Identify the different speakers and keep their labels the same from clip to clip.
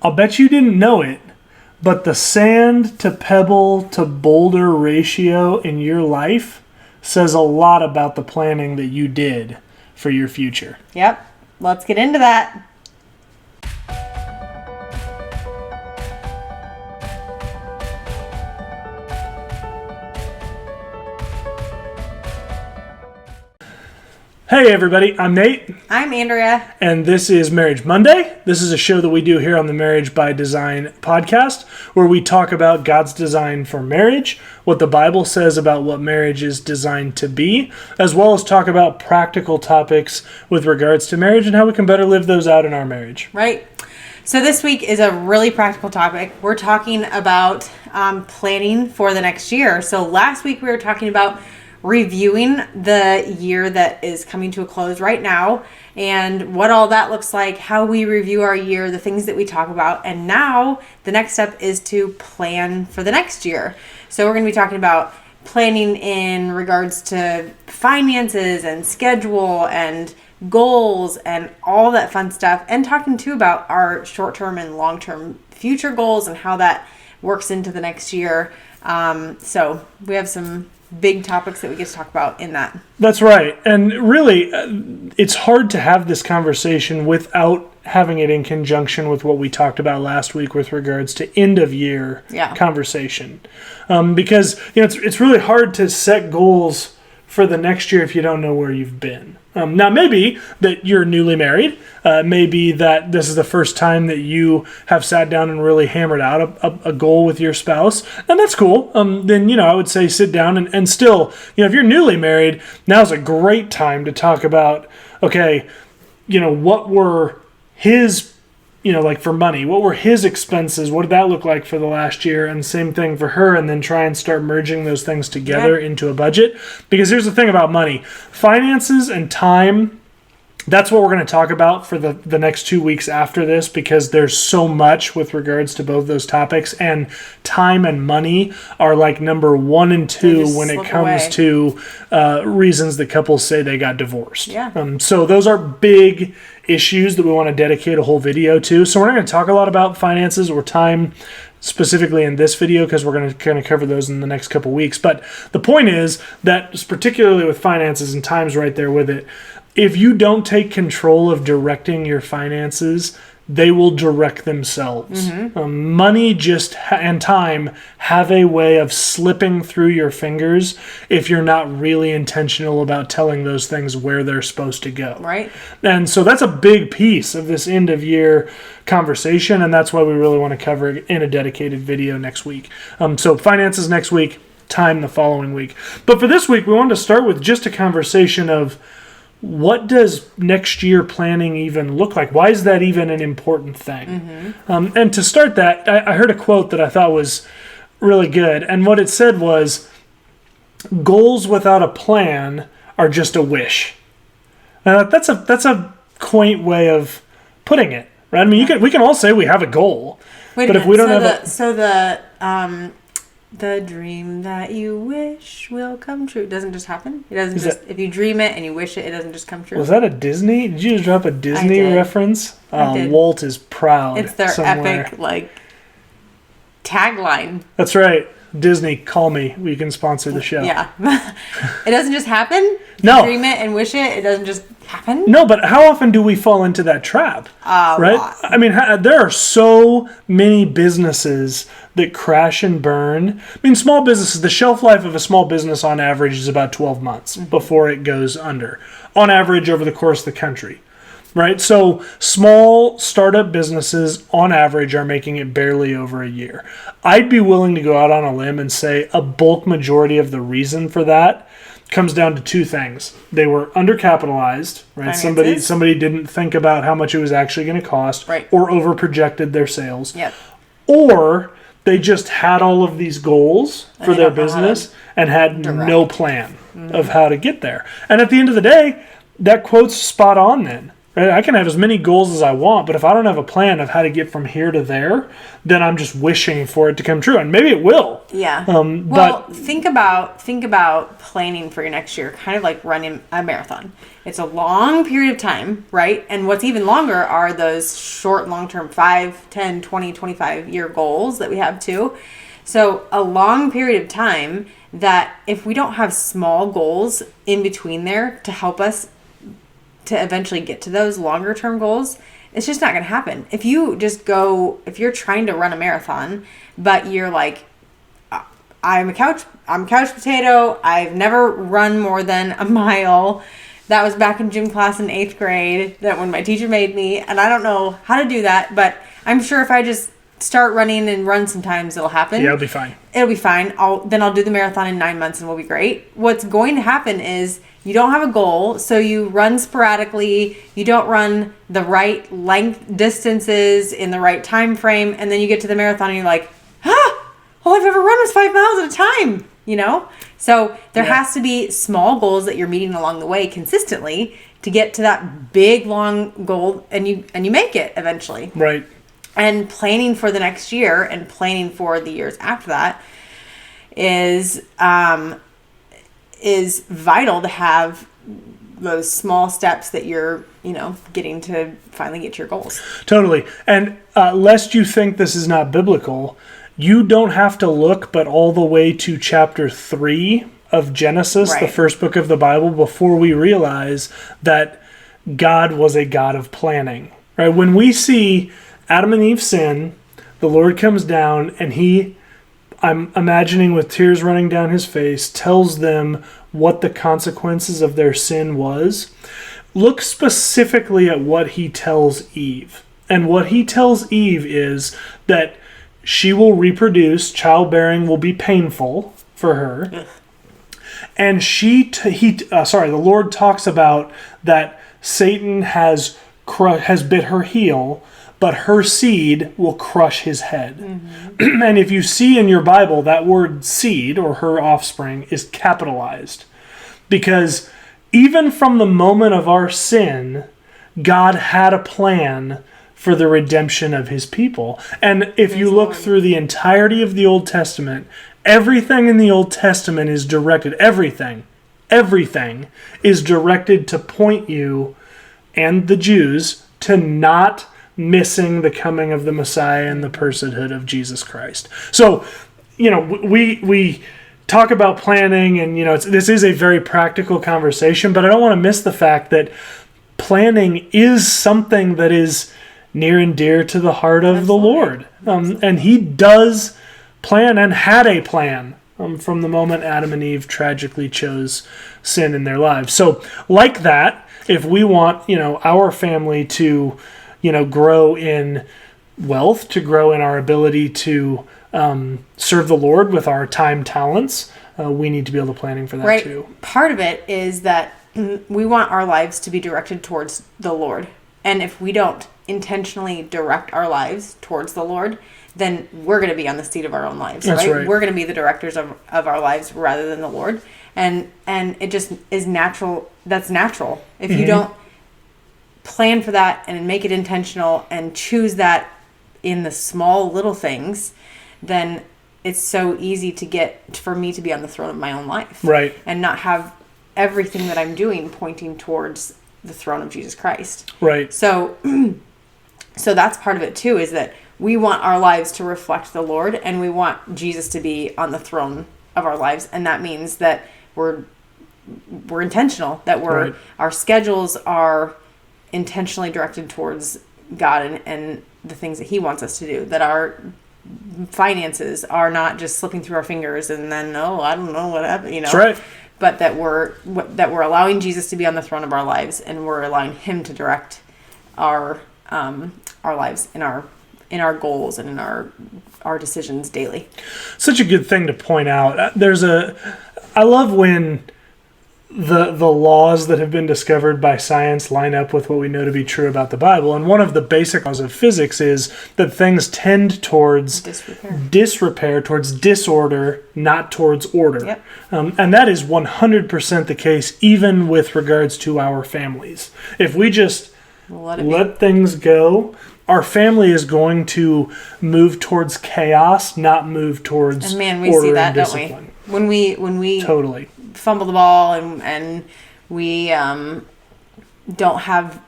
Speaker 1: I'll bet you didn't know it, but the sand to pebble to boulder ratio in your life says a lot about the planning that you did for your future.
Speaker 2: Yep. Let's get into that.
Speaker 1: Hey everybody, I'm Nate.
Speaker 2: I'm Andrea.
Speaker 1: And this is Marriage Monday. This is a show that we do here on the Marriage by Design podcast, where we talk about God's design for marriage, what the Bible says about what marriage is designed to be, as well as talk about practical topics with regards to marriage and how we can better live those out in our marriage.
Speaker 2: Right. So this week is a really practical topic. We're talking about planning for the next year. So last week we were talking about reviewing the year that is coming to a close right now and what all that looks like, how we review our year, the things that we talk about. And now the next step is to plan for the next year. So we're going to be talking about planning in regards to finances and schedule and goals and all that fun stuff, and talking too about our short-term and long-term future goals and how that works into the next year. So we have some big topics that we get to talk about in that.
Speaker 1: That's right. And really, it's hard to have this conversation without having it in conjunction with what we talked about last week with regards to end of year conversation. Because it's really hard to set goals for the next year if you don't know where you've been. Now, maybe that you're newly married. Maybe that this is the first time that you have sat down and really hammered out a goal with your spouse. And that's cool. Then, I would say sit down and still, if you're newly married, now's a great time to talk about, okay, what were his like for money, what were his expenses? What did that look like for the last year? And same thing for her. And then try and start merging those things together into a budget. Because here's the thing about money. Finances and time, that's what we're going to talk about for the next 2 weeks after this, because there's so much with regards to both those topics. And time and money are like number 1 and 2 when it comes to reasons that couples say they got divorced.
Speaker 2: Yeah.
Speaker 1: So those are big issues that we want to dedicate a whole video to. So we're not going to talk a lot about finances or time specifically in this video, because we're going to kind of cover those in the next couple weeks. But the point is that, particularly with finances, and time's right there with it, if you don't take control of directing your finances, they will direct themselves.
Speaker 2: Mm-hmm.
Speaker 1: Money and time have a way of slipping through your fingers if you're not really intentional about telling those things where they're supposed to go.
Speaker 2: Right.
Speaker 1: And so that's a big piece of this end of year conversation, and that's why we really want to cover it in a dedicated video next week. So finances next week, time the following week. But for this week, we wanted to start with just a conversation of, what does next year planning even look like? Why is that even an important thing?
Speaker 2: Mm-hmm.
Speaker 1: And to start that, I heard a quote that I thought was really good. And what it said was, goals without a plan are just a wish. Now, that's a quaint way of putting it, right? I mean, we can all say we have a goal.
Speaker 2: But if we don't the dream that you wish will come true. It doesn't just happen. It doesn't if you dream it and you wish it, it doesn't just come true.
Speaker 1: Was that a Disney? Did you just drop a Disney reference? Walt is proud.
Speaker 2: It's their epic, tagline.
Speaker 1: That's right. Disney, call me. We can sponsor the show.
Speaker 2: Yeah. It doesn't just happen?
Speaker 1: No.
Speaker 2: You dream it and wish it doesn't just happen?
Speaker 1: No, but how often do we fall into that trap? Right?
Speaker 2: Lot.
Speaker 1: I mean, there are so many businesses that crash and burn. I mean, small businesses, the shelf life of a small business on average is about 12 months before it goes under, on average over the course of the country. Right? So small startup businesses on average are making it barely over a year. I'd be willing to go out on a limb and say a bulk majority of the reason for that comes down to 2 things. They were undercapitalized, right? Somebody didn't think about how much it was actually going to cost,
Speaker 2: right,
Speaker 1: or overprojected their sales.
Speaker 2: Yep.
Speaker 1: Or they just had all of these goals for their business and had no plan of how to get there. And at the end of the day, that quote's spot on then. Right? I can have as many goals as I want, but if I don't have a plan of how to get from here to there, then I'm just wishing for it to come true, and maybe it will.
Speaker 2: Yeah. Well, think about planning for your next year, kind of like running a marathon. It's a long period of time, right? And what's even longer are those short, long-term 5, 10, 20, 25-year goals that we have too. So a long period of time that if we don't have small goals in between there to help us to eventually get to those longer term goals, it's just not going to happen. If you're trying to run a marathon, but you're like, I'm a couch potato. I've never run more than a mile. That was back in gym class in 8th grade, that when my teacher made me, and I don't know how to do that, but I'm sure if I just start running and run sometimes, it'll happen.
Speaker 1: Yeah, it'll be fine.
Speaker 2: It'll be fine. I'll do the marathon in 9 months and we'll be great. What's going to happen is you don't have a goal, so you run sporadically. You don't run the right length distances in the right time frame, and then you get to the marathon and you're like, all I've ever run was 5 miles at a time, you know? So there has to be small goals that you're meeting along the way consistently to get to that big, long goal, and you make it eventually.
Speaker 1: Right.
Speaker 2: And planning for the next year and planning for the years after that is vital to have those small steps that you're, getting to finally get to your goals.
Speaker 1: Totally. And lest you think this is not biblical, you don't have to look but all the way to chapter 3 of Genesis, right, the first book of the Bible, before we realize that God was a God of planning. Right? When we see Adam and Eve sin, the Lord comes down and I'm imagining with tears running down his face, tells them what the consequences of their sin was. Look specifically at what he tells Eve. And what he tells Eve is that she will reproduce, childbearing will be painful for her. Ugh. And the Lord talks about that Satan has bit her heel, but her seed will crush his head. Mm-hmm. And if you see in your Bible, that word seed, or her offspring, is capitalized. Because even from the moment of our sin, God had a plan for the redemption of his people. And if you look through the entirety of the Old Testament, everything in the Old Testament is directed, everything is directed to point you and the Jews to not missing the coming of the Messiah and the personhood of Jesus Christ. So, we talk about planning, and this is a very practical conversation, but I don't want to miss the fact that planning is something that is near and dear to the heart of the Lord. And he does plan and had a plan from the moment Adam and Eve tragically chose sin in their lives. So like that, if we want, our family to grow in wealth, to grow in our ability to serve the Lord with our time talents, we need to be able to planning for that too.
Speaker 2: Part of it is that we want our lives to be directed towards the Lord. And if we don't intentionally direct our lives towards the Lord, then we're going to be on the seat of our own lives.
Speaker 1: That's right?
Speaker 2: We're going to be the directors of our lives rather than the Lord. And it just is natural. That's natural. If you don't plan for that and make it intentional and choose that in the small little things, then it's so easy for me to be on the throne of my own life.
Speaker 1: Right.
Speaker 2: And not have everything that I'm doing pointing towards the throne of Jesus Christ.
Speaker 1: Right.
Speaker 2: So that's part of it too, is that we want our lives to reflect the Lord, and we want Jesus to be on the throne of our lives. And that means that we're intentional, that our schedules are intentionally directed towards God and the things that he wants us to do, that our finances are not just slipping through our fingers and then, I don't know what happened,
Speaker 1: That's right.
Speaker 2: But that we're allowing Jesus to be on the throne of our lives, and we're allowing him to direct our lives in our goals and in our decisions daily.
Speaker 1: Such a good thing to point out. I love when the laws that have been discovered by science line up with what we know to be true about the Bible. And one of the basic laws of physics is that things tend towards disrepair, towards disorder, not towards order.
Speaker 2: Yep.
Speaker 1: And that is 100% the case, even with regards to our families. If we just Let things go. Our family is going to move towards chaos, not move towards
Speaker 2: and man, we see that, don't we? When we
Speaker 1: totally
Speaker 2: fumble the ball and we don't have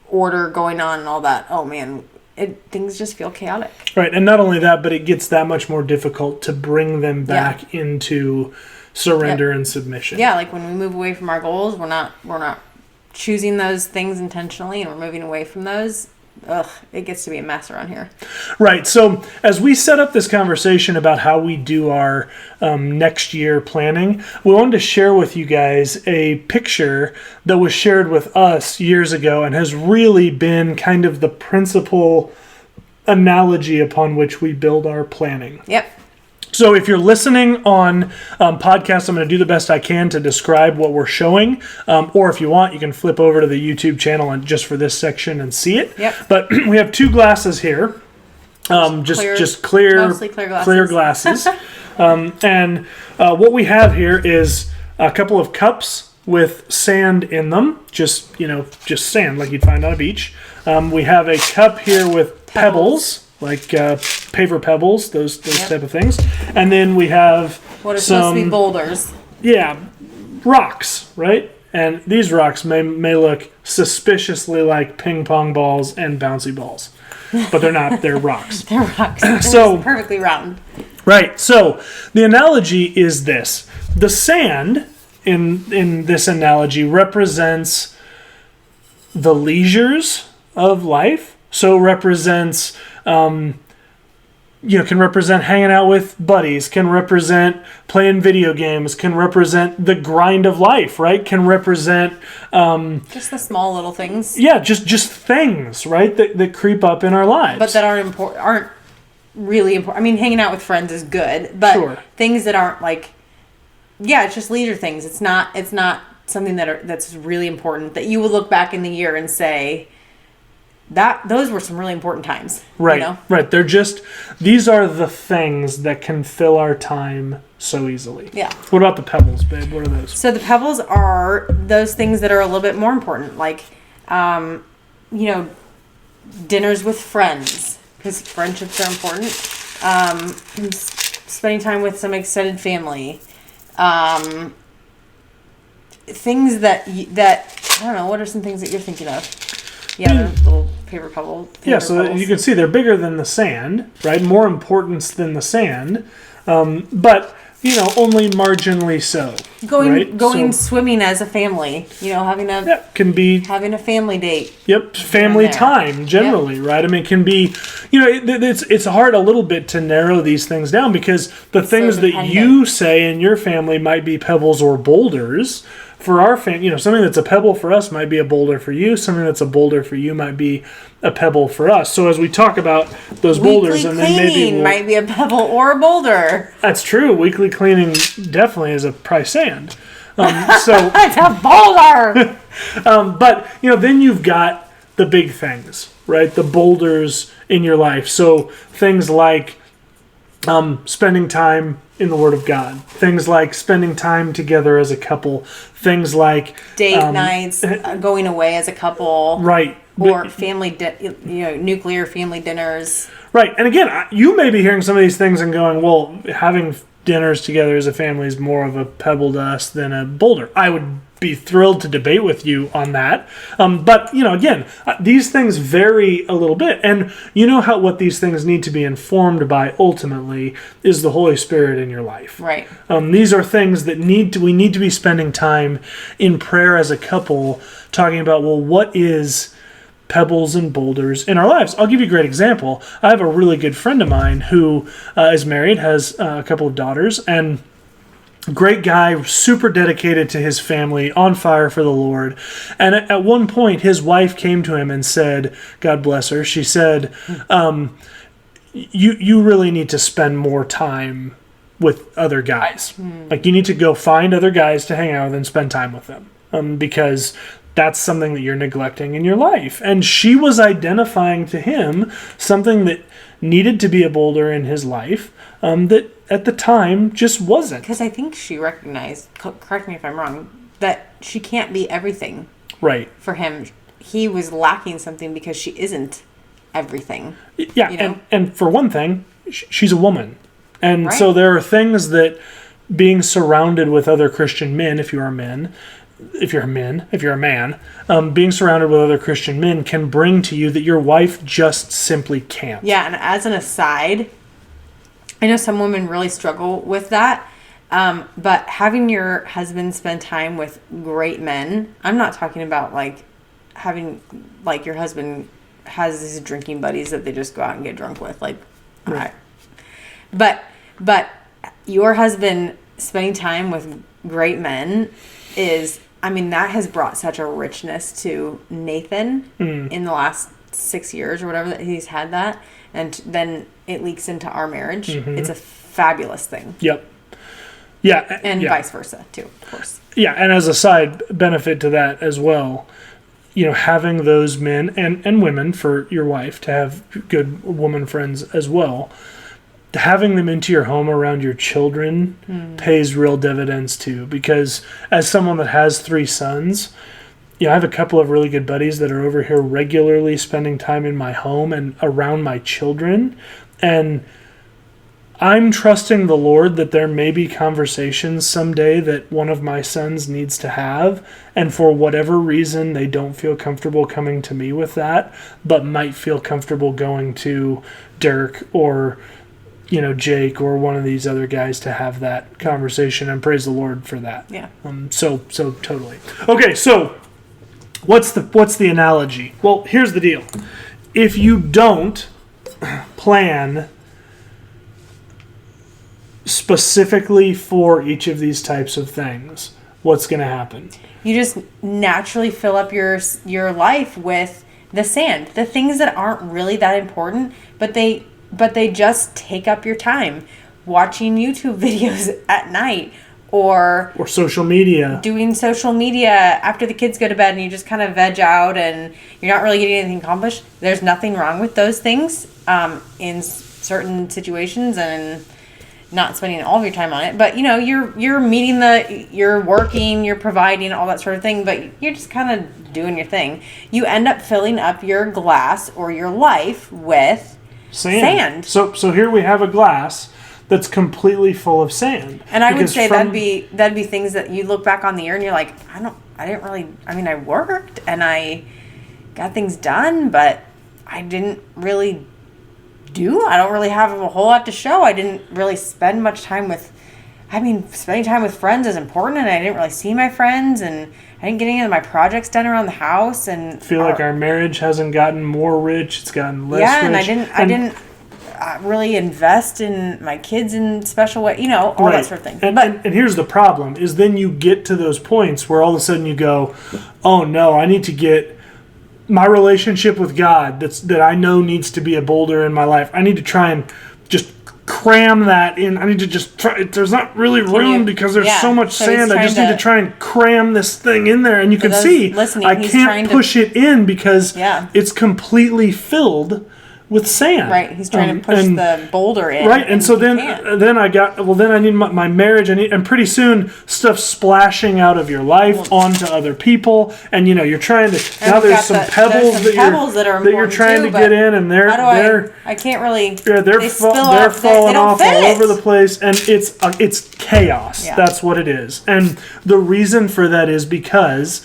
Speaker 2: order going on and all that. Oh man, things just feel chaotic.
Speaker 1: Right, and not only that, but it gets that much more difficult to bring them back into surrender and submission.
Speaker 2: Yeah, like when we move away from our goals, we're not choosing those things intentionally, and we're moving away from those. It gets to be a mess around here.
Speaker 1: Right. So as we set up this conversation about how we do our next year planning, we wanted to share with you guys a picture that was shared with us years ago and has really been kind of the principal analogy upon which we build our planning.
Speaker 2: Yep.
Speaker 1: So if you're listening on podcast, I'm going to do the best I can to describe what we're showing. Or if you want, you can flip over to the YouTube channel and just for this section and see it.
Speaker 2: Yep.
Speaker 1: But we have two glasses here. Just clear glasses. And what we have here is a couple of cups with sand in them. Just sand like you'd find on a beach. We have a cup here with pebbles. Like paver pebbles, those type of things. And then we have
Speaker 2: what are supposed to be boulders.
Speaker 1: Yeah, rocks, right? And these rocks may look suspiciously like ping pong balls and bouncy balls. But they're not, they're rocks.
Speaker 2: They're rocks. They're perfectly round.
Speaker 1: Right. So the analogy is this. The sand in this analogy represents the leisures of life. So represents can represent hanging out with buddies, can represent playing video games, can represent the grind of life, right? Can represent
Speaker 2: just the small little things.
Speaker 1: Yeah, just things, right? That creep up in our lives,
Speaker 2: but that aren't really important. I mean, hanging out with friends is good, but things that aren't like, it's just leisure things. It's not something that's really important that you would look back in the year and say, those were some really important times.
Speaker 1: Right.
Speaker 2: You know?
Speaker 1: Right. These are the things that can fill our time so easily.
Speaker 2: Yeah.
Speaker 1: What about the pebbles, babe? What are those?
Speaker 2: So the pebbles are those things that are a little bit more important, like, dinners with friends, because friendships are important. Spending time with some extended family. Things that I don't know. What are some things that you're thinking of? Yeah, little paper pebbles.
Speaker 1: You can see they're bigger than the sand, right? More importance than the sand, but only marginally so.
Speaker 2: Going swimming as a family, having a family date.
Speaker 1: Yep, family time generally, right? I mean, it can be, it's hard a little bit to narrow these things down because the things that you say in your family might be pebbles or boulders. For our family, something that's a pebble for us might be a boulder for you. Something that's a boulder for you might be a pebble for us. So as we talk about those boulders, and then maybe
Speaker 2: might be a pebble or a boulder.
Speaker 1: That's true. Weekly cleaning definitely is a price sand. So
Speaker 2: it's a boulder.
Speaker 1: But then you've got the big things, right? The boulders in your life. So things like spending time in the Word of God. Things like spending time together as a couple. Things like
Speaker 2: date nights, going away as a couple.
Speaker 1: Right.
Speaker 2: Or family, nuclear family dinners.
Speaker 1: Right. And again, you may be hearing some of these things and going, well, having dinners together as a family is more of a pebble to us than a boulder. I would be thrilled to debate with you on that. But, again, these things vary a little bit. And what these things need to be informed by ultimately is the Holy Spirit in your life.
Speaker 2: Right.
Speaker 1: These are things that we need to be spending time in prayer as a couple talking about, well, what is pebbles and boulders in our lives? I'll give you a great example. I have a really good friend of mine who is married, has a couple of daughters, and great guy, super dedicated to his family, on fire for the Lord. And at one point, his wife came to him and said, God bless her, she said, you really need to spend more time with other guys. Like, you need to go find other guys to hang out with and spend time with them. Because that's something that you're neglecting in your life. And she was identifying to him something that needed to be a boulder in his life that at the time just wasn't.
Speaker 2: Because I think she recognized, correct me if I'm wrong, that she can't be everything
Speaker 1: right
Speaker 2: for him. he was lacking something because she isn't everything.
Speaker 1: Yeah,
Speaker 2: you know?
Speaker 1: and for one thing, she's a woman. And
Speaker 2: right.
Speaker 1: so there are things that being surrounded with other Christian men, if you're a man, being surrounded with other Christian men can bring to you that your wife just simply can't.
Speaker 2: Yeah, and as an aside, I know some women really struggle with that. But having your husband spend time with great men, I'm not talking about like having like your husband has these drinking buddies that they just go out and get drunk with, like,
Speaker 1: right.
Speaker 2: But your husband spending time with great men is, I mean, that has brought such a richness to Nathan in the last 6 years or whatever that he's had that, and then it leaks into our marriage. Mm-hmm. It's a fabulous thing.
Speaker 1: Yep. Yeah.
Speaker 2: And vice versa too, of course.
Speaker 1: Yeah, and as a side benefit to that as well, you know, having those men and women, for your wife to have good woman friends as well, having them into your home around your children pays real dividends too. Because as someone that has 3 sons, you know, I have a couple of really good buddies that are over here regularly spending time in my home and around my children. And I'm trusting the Lord that there may be conversations someday that one of my sons needs to have, and for whatever reason they don't feel comfortable coming to me with that, but might feel comfortable going to Dirk or, you know, Jake or one of these other guys to have that conversation, and praise the Lord for that.
Speaker 2: Yeah.
Speaker 1: So totally. Okay, so what's the analogy? Well, here's the deal. If you don't plan specifically for each of these types of things, what's going to happen?
Speaker 2: You just naturally fill up your life with the sand, the things that aren't really that important, but they just take up your time. Watching YouTube videos at night, or
Speaker 1: social media.
Speaker 2: Doing social media after the kids go to bed, and you just kind of veg out and you're not really getting anything accomplished. There's nothing wrong with those things in certain situations, and not spending all of your time on it, but you know, you're meeting you're working, you're providing, all that sort of thing, but you're just kind of doing your thing. You end up filling up your glass or your life with sand. So
Speaker 1: here we have a glass that's completely full of sand.
Speaker 2: And I would say that'd be things that you look back on the year and you're like, I worked and I got things done, but I didn't really I don't really have a whole lot to show. I didn't really spend much time spending time with friends is important, and I didn't really see my friends, and I didn't get any of my projects done around the house, and
Speaker 1: feel like our marriage hasn't gotten more rich, it's gotten less rich.
Speaker 2: Yeah, and I didn't really invest in my kids in special way, you know, all that sort of thing.
Speaker 1: And here's the problem, is then you get to those points where all of a sudden you go, oh no, I need to get my relationship with God that I know needs to be a boulder in my life. I need to try and just cram that in. I need to just try. There's not really room because there's so much sand. I just need to try and cram this thing in there. And you can see I can't push it in because it's completely filled with sand.
Speaker 2: Right, he's trying to push the boulder in.
Speaker 1: Right, and so then I need my marriage, and pretty soon stuff's splashing out of your life onto other people, and you know you're trying to. Now there's some pebbles that you're trying to get in, and
Speaker 2: I can't really.
Speaker 1: Yeah, they're falling off all over the place, and it's chaos. Yeah. That's what it is, and the reason for that is because,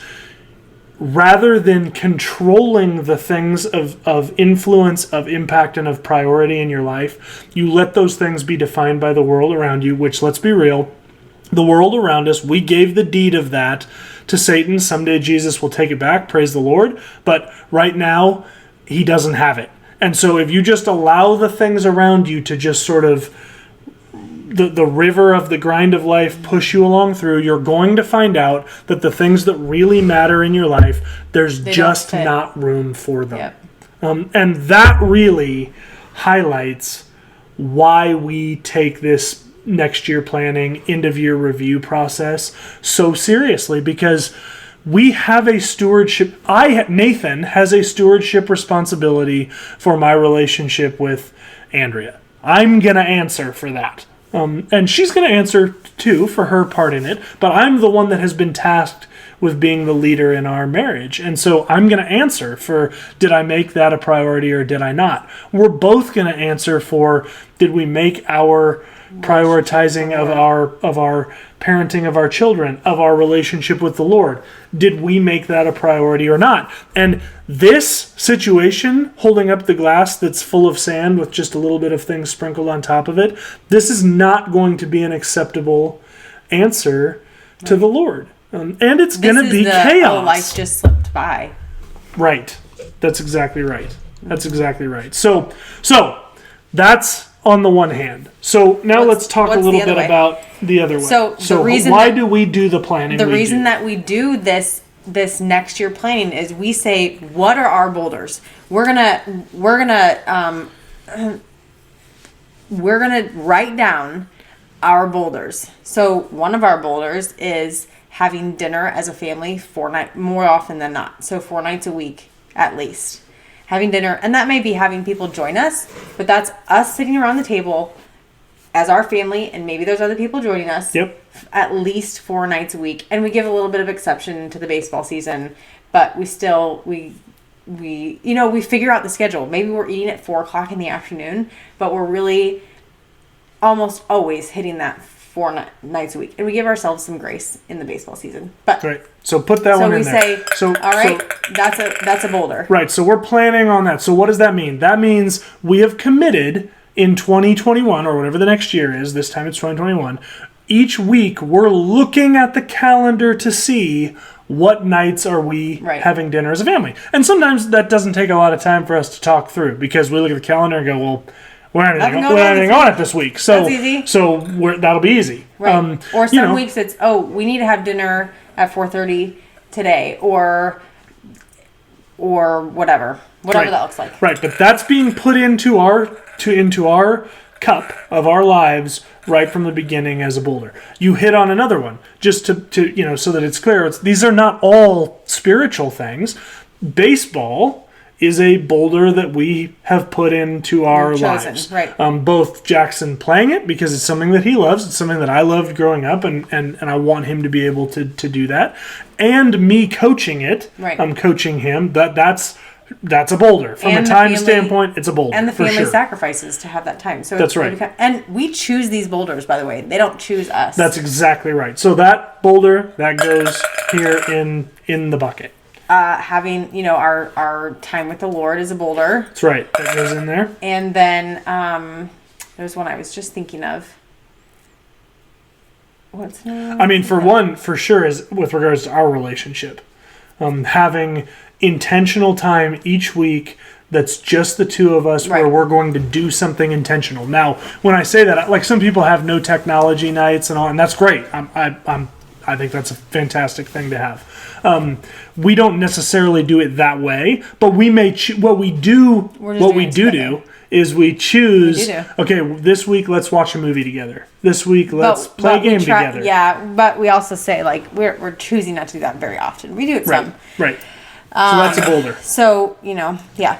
Speaker 1: rather than controlling the things of influence, of impact, and of priority in your life, you let those things be defined by the world around you, which, let's be real, the world around us, we gave the deed of that to Satan. Someday Jesus will take it back, praise the Lord, but right now, he doesn't have it. And so if you just allow the things around you to just sort of the river of the grind of life push you along through, you're going to find out that the things that really matter in your life, there's just not room for them. Yep. And that really highlights why we take this next year planning, end of year review process so seriously, because we have a stewardship. Nathan has a stewardship responsibility for my relationship with Andrea. I'm going to answer for that. And she's going to answer, too, for her part in it. But I'm the one that has been tasked with being the leader in our marriage. And so I'm going to answer for, did I make that a priority or did I not? We're both going to answer for, did we make our prioritizing of our parenting of our children, of our relationship with the Lord, did we make that a priority or not? And this situation, holding up the glass that's full of sand with just a little bit of things sprinkled on top of it, this is not going to be an acceptable answer to the Lord. And it's going to be chaos.
Speaker 2: Oh, life just slipped by.
Speaker 1: Right. That's exactly right. That's exactly right. So that's on the one hand. So now let's talk a little bit about the other way.
Speaker 2: So
Speaker 1: why do we do the planning?
Speaker 2: The reason that we do this next year planning is we say, what are our boulders? We're gonna write down our boulders. So one of our boulders is having dinner as a family more often than not. So 4 nights a week at least. Having dinner, and that may be having people join us, but that's us sitting around the table as our family, and maybe there's other people joining us.
Speaker 1: Yep.
Speaker 2: At least 4 nights a week, and we give a little bit of exception to the baseball season, but we still we figure out the schedule. Maybe we're eating at 4:00 in the afternoon, but we're really almost always hitting that 4 nights a week, and we give ourselves some grace in the baseball season. But
Speaker 1: right. So put that one in there.
Speaker 2: So we say, all right, that's a boulder.
Speaker 1: Right. So we're planning on that. So what does that mean? That means we have committed in 2021 or whatever the next year is. This time it's 2021. Each week we're looking at the calendar to see what nights are we having dinner as a family. And sometimes that doesn't take a lot of time for us to talk through because we look at the calendar and go, well, we're not anything on it this week. So
Speaker 2: that's easy.
Speaker 1: So that'll be easy.
Speaker 2: Right. Or some weeks it's, we need to have dinner at 4:30 today or whatever that looks like. Right.
Speaker 1: But that's being put into our cup of our lives right from the beginning as a boulder. You hit on another one just to so that it's clear. These are not all spiritual things. Baseball is a boulder that we have put into our lives.
Speaker 2: Right.
Speaker 1: Both Jackson playing it because it's something that he loves. It's something that I loved growing up, and I want him to be able to do that. And me coaching it.
Speaker 2: Right.
Speaker 1: I'm coaching him. That's a boulder. From a time standpoint, it's a boulder.
Speaker 2: And the family sacrifices to have that time. So
Speaker 1: that's right.
Speaker 2: And we choose these boulders, by the way. They don't choose us.
Speaker 1: That's exactly right. So that boulder, that goes here in the bucket.
Speaker 2: Having, our time with the Lord is a boulder.
Speaker 1: That's right. That goes in there.
Speaker 2: And then there's one I was just thinking of. What's
Speaker 1: I mean, for sure, is with regards to our relationship. Having intentional time each week that's just the two of us where we're going to do something intentional. Now, when I say that, like some people have no technology nights and all, and that's great. I think that's a fantastic thing to have. We don't necessarily do it that way, but we may what we do is we choose. Okay, this week let's watch a movie together. This week let's play a game together.
Speaker 2: Yeah, but we also say we're choosing not to do that very often. We do it some.
Speaker 1: Right. So that's a boulder.
Speaker 2: So yeah.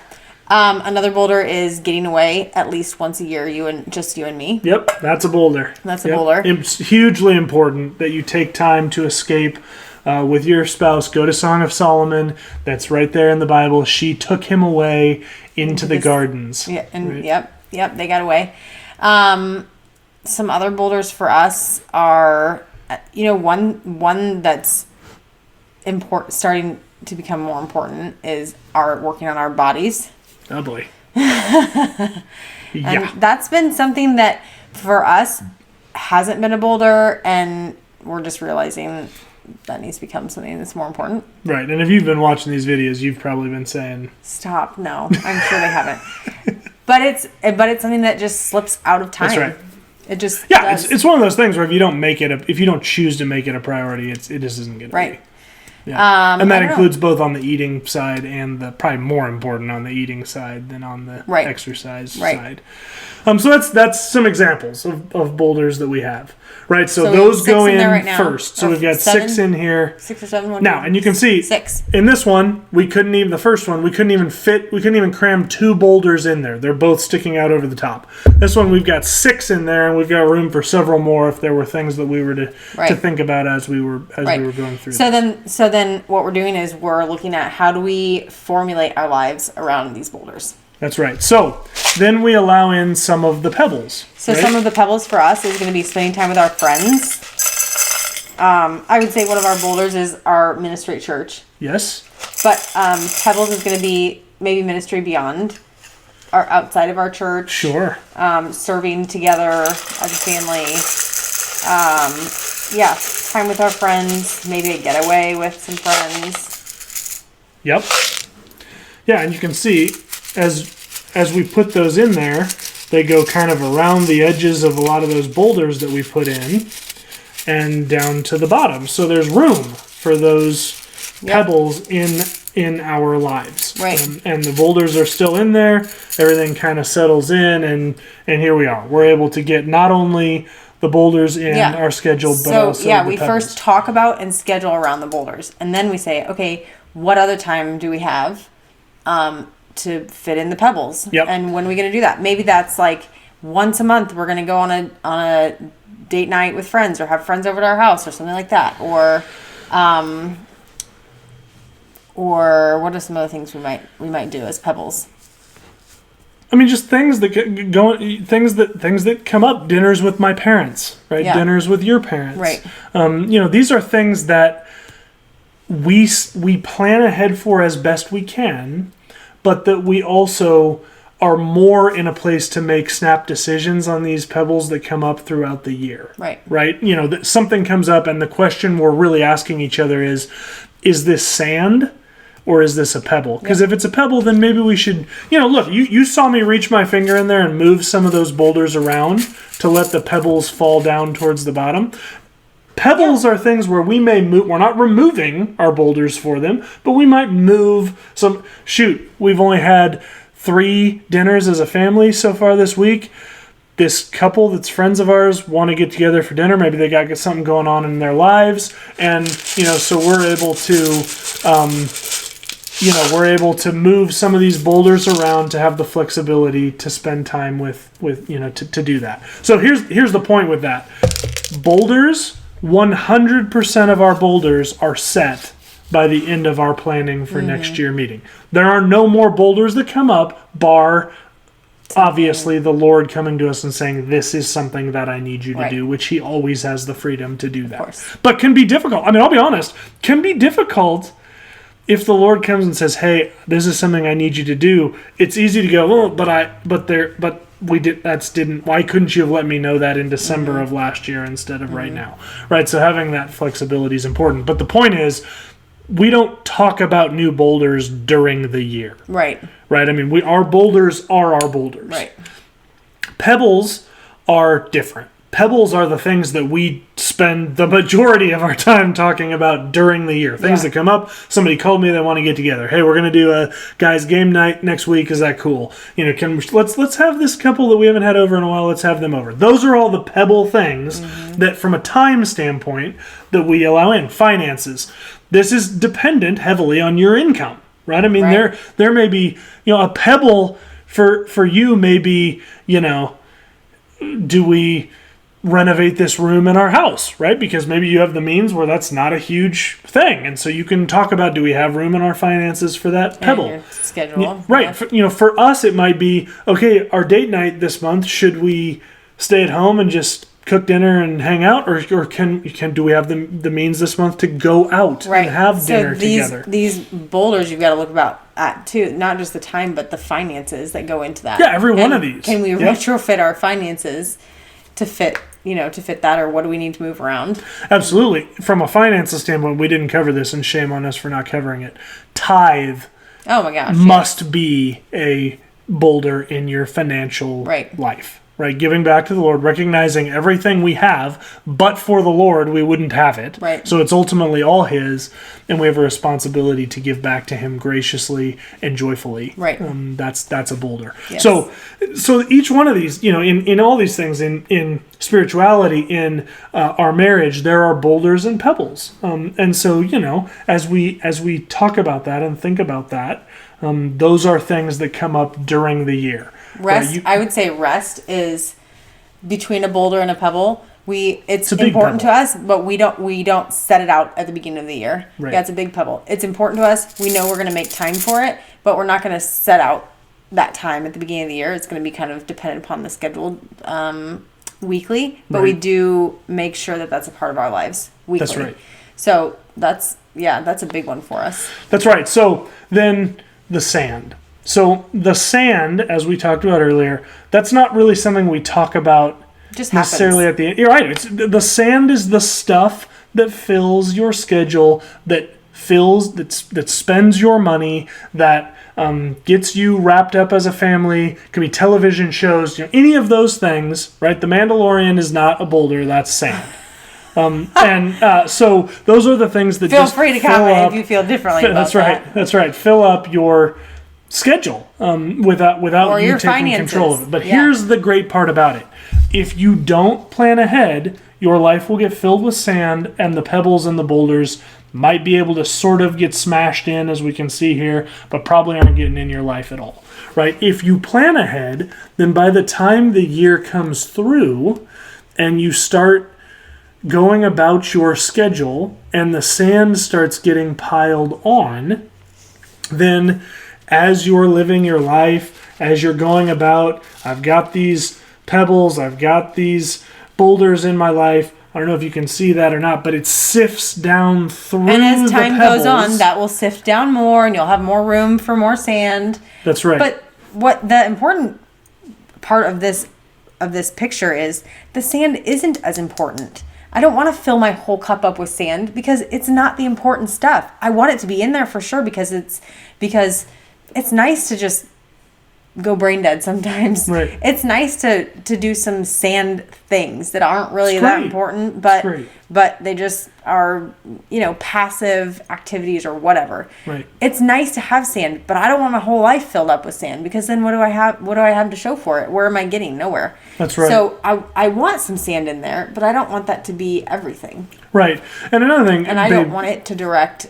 Speaker 2: Another boulder is getting away at least once a year, just you and me.
Speaker 1: Yep, that's a boulder.
Speaker 2: That's a boulder.
Speaker 1: It's hugely important that you take time to escape with your spouse. Go to Song of Solomon. That's right there in the Bible. She took him away into the gardens.
Speaker 2: Yeah, and yep, they got away. Some other boulders for us are, one that's important, starting to become more important is working on our bodies.
Speaker 1: Oh boy.
Speaker 2: And that's been something that for us hasn't been a boulder, and we're just realizing that needs to become something that's more important.
Speaker 1: Right. And if you've been watching these videos, you've probably been saying,
Speaker 2: stop. No, I'm sure they haven't. But it's something that just slips out of time.
Speaker 1: That's right.
Speaker 2: It just
Speaker 1: it's one of those things where if you don't choose to make it a priority, it just isn't going to be. Yeah. And that includes both on the eating side and probably more important on the eating side than on the exercise side. So that's some examples of boulders that we have. Right, so those go in first. So we've got 6 in here.
Speaker 2: 6 or 7.
Speaker 1: Now, and you can see
Speaker 2: 6.
Speaker 1: In this one, the first one, we couldn't even cram 2 boulders in there. They're both sticking out over the top. This one we've got 6 in there, and we've got room for several more if there were things that we were to think about as we were going through.
Speaker 2: So then what we're doing is we're looking at how do we formulate our lives around these boulders.
Speaker 1: That's right. So then we allow in some of the pebbles.
Speaker 2: So some of the pebbles for us is going to be spending time with our friends. I would say one of our boulders is our ministry at church.
Speaker 1: Yes.
Speaker 2: But pebbles is going to be maybe ministry beyond, or outside of our church.
Speaker 1: Sure.
Speaker 2: Serving together as a family. Time with our friends. Maybe a getaway with some friends.
Speaker 1: Yep. Yeah, and you can see as we put those in there, they go kind of around the edges of a lot of those boulders that we put in and down to the bottom. So there's room for those pebbles in our lives.
Speaker 2: Right.
Speaker 1: And the boulders are still in there. Everything kind of settles in, and here we are. We're able to get not only the boulders in our schedule, but also the
Speaker 2: we
Speaker 1: pebbles.
Speaker 2: first talk about and schedule around the boulders. And then we say, okay, what other time do we have to fit in the pebbles?
Speaker 1: Yep.
Speaker 2: And when are we going to do that? Maybe that's like once a month we're going to go on a date night with friends, or have friends over to our house, or something like that. Or what are some other things we might do as pebbles?
Speaker 1: I mean, just things that things that come up. Dinners with my parents, right?
Speaker 2: Yeah.
Speaker 1: Dinners with your parents,
Speaker 2: right?
Speaker 1: These are things that we plan ahead for as best we can, but that we also are more in a place to make snap decisions on these pebbles that come up throughout the year.
Speaker 2: Right.
Speaker 1: Right? That something comes up, and the question we're really asking each other is this sand or is this a pebble? Because if it's a pebble, then maybe we should, look, you saw me reach my finger in there and move some of those boulders around to let the pebbles fall down towards the bottom. Pebbles are things where we may move. We're not removing our boulders for them, but we might move some. Shoot, we've only had 3 dinners as a family so far this week. This couple that's friends of ours want to get together for dinner. Maybe they got something going on in their lives, and so we're able to move some of these boulders around to have the flexibility to spend time with to do that. So here's the point with that. Boulders, 100% of our boulders are set by the end of our planning for next year meeting. There are no more boulders that come up, bar obviously the Lord coming to us and saying, this is something that I need you to do, which he always has the freedom to do that. But can be difficult. I mean, I'll be honest, can be difficult if the Lord comes and says, hey, this is something I need you to do. It's easy to go, why couldn't you have let me know that in December of last year instead of right now? Right. So having that flexibility is important. But the point is, we don't talk about new boulders during the year. Right. I mean, our boulders are our boulders. Right. Pebbles are different. Pebbles are the things that we spend the majority of our time talking about during the year. Things that come up. Somebody called me, they want to get together. Hey, we're going to do a guys game night next week. Is that cool? Let's have this couple that we haven't had over in a while. Let's have them over. Those are all the pebble things that, from a time standpoint, that we allow in. Finances. This is dependent heavily on your income, right? I mean, there may be, a pebble for you may be, do we renovate this room in our house, right? Because maybe you have the means where that's not a huge thing. And so you can talk about, do we have room in our finances for that pebble?
Speaker 2: Schedule.
Speaker 1: Right. For us, it might be, okay, our date night this month, should we stay at home and just cook dinner and hang out, or do we have the means this month to go out and have dinner together? These
Speaker 2: boulders you've got to look at too, not just the time, but the finances that go into that.
Speaker 1: Yeah, every one of these.
Speaker 2: Can we retrofit our finances to fit that, or what do we need to move around?
Speaker 1: Absolutely. From a finances standpoint, we didn't cover this, and shame on us for not covering it. Tithe.
Speaker 2: Oh my gosh.
Speaker 1: Must be a boulder in your financial life. Right, giving back to the Lord, recognizing everything we have, but for the Lord, we wouldn't have it. Right. So it's ultimately all His, and we have a responsibility to give back to Him graciously and joyfully. Right. That's a boulder. Yes. So each one of these, in all these things, in spirituality, in our marriage, there are boulders and pebbles. And so, as we talk about that and think about that, those are things that come up during the year.
Speaker 2: Rest, I would say rest is between a boulder and a pebble. It's important to us, but we don't set it out at the beginning of the year. Right. Yeah, it's a big pebble. It's important to us. We know we're going to make time for it, but we're not going to set out that time at the beginning of the year. It's going to be kind of dependent upon the scheduled weekly, but we do make sure that that's a part of our lives weekly.
Speaker 1: That's right.
Speaker 2: So that's a big one for us.
Speaker 1: That's right. So then the sand. So the sand, as we talked about earlier, that's not really something we talk about
Speaker 2: just
Speaker 1: necessarily
Speaker 2: happens.
Speaker 1: At the end. You're right. The sand is the stuff that fills your schedule, that spends your money, that gets you wrapped up as a family. Could be television shows, any of those things. Right? The Mandalorian is not a boulder. That's sand. So those are the things that
Speaker 2: feel free to comment if you feel differently.
Speaker 1: That's right.
Speaker 2: That.
Speaker 1: That's right. Fill up your schedule without
Speaker 2: or
Speaker 1: you
Speaker 2: your
Speaker 1: taking
Speaker 2: finances.
Speaker 1: Control of it. But here's the great part about it. If you don't plan ahead, your life will get filled with sand, and the pebbles and the boulders might be able to sort of get smashed in, as we can see here, but probably aren't getting in your life at all. Right? If you plan ahead, then by the time the year comes through and you start going about your schedule and the sand starts getting piled on, then as you're living your life, as you're going about, I've got these pebbles, I've got these boulders in my life. I don't know if you can see that or not, but it sifts down through the pebbles. And as time goes on,
Speaker 2: that will sift down more, and you'll have more room for more sand.
Speaker 1: That's right.
Speaker 2: But what the important part of this picture is, the sand isn't as important. I don't want to fill my whole cup up with sand because it's not the important stuff. I want it to be in there for sure because it's nice to just go brain dead sometimes.
Speaker 1: Right.
Speaker 2: It's nice to do some sand things that aren't really that important, but they just are, passive activities or whatever.
Speaker 1: Right.
Speaker 2: It's nice to have sand, but I don't want my whole life filled up with sand because then what do I have to show for it? Where am I getting? Nowhere.
Speaker 1: That's right.
Speaker 2: So I want some sand in there, but I don't want that to be everything.
Speaker 1: Right. And another thing,
Speaker 2: and I don't want it to direct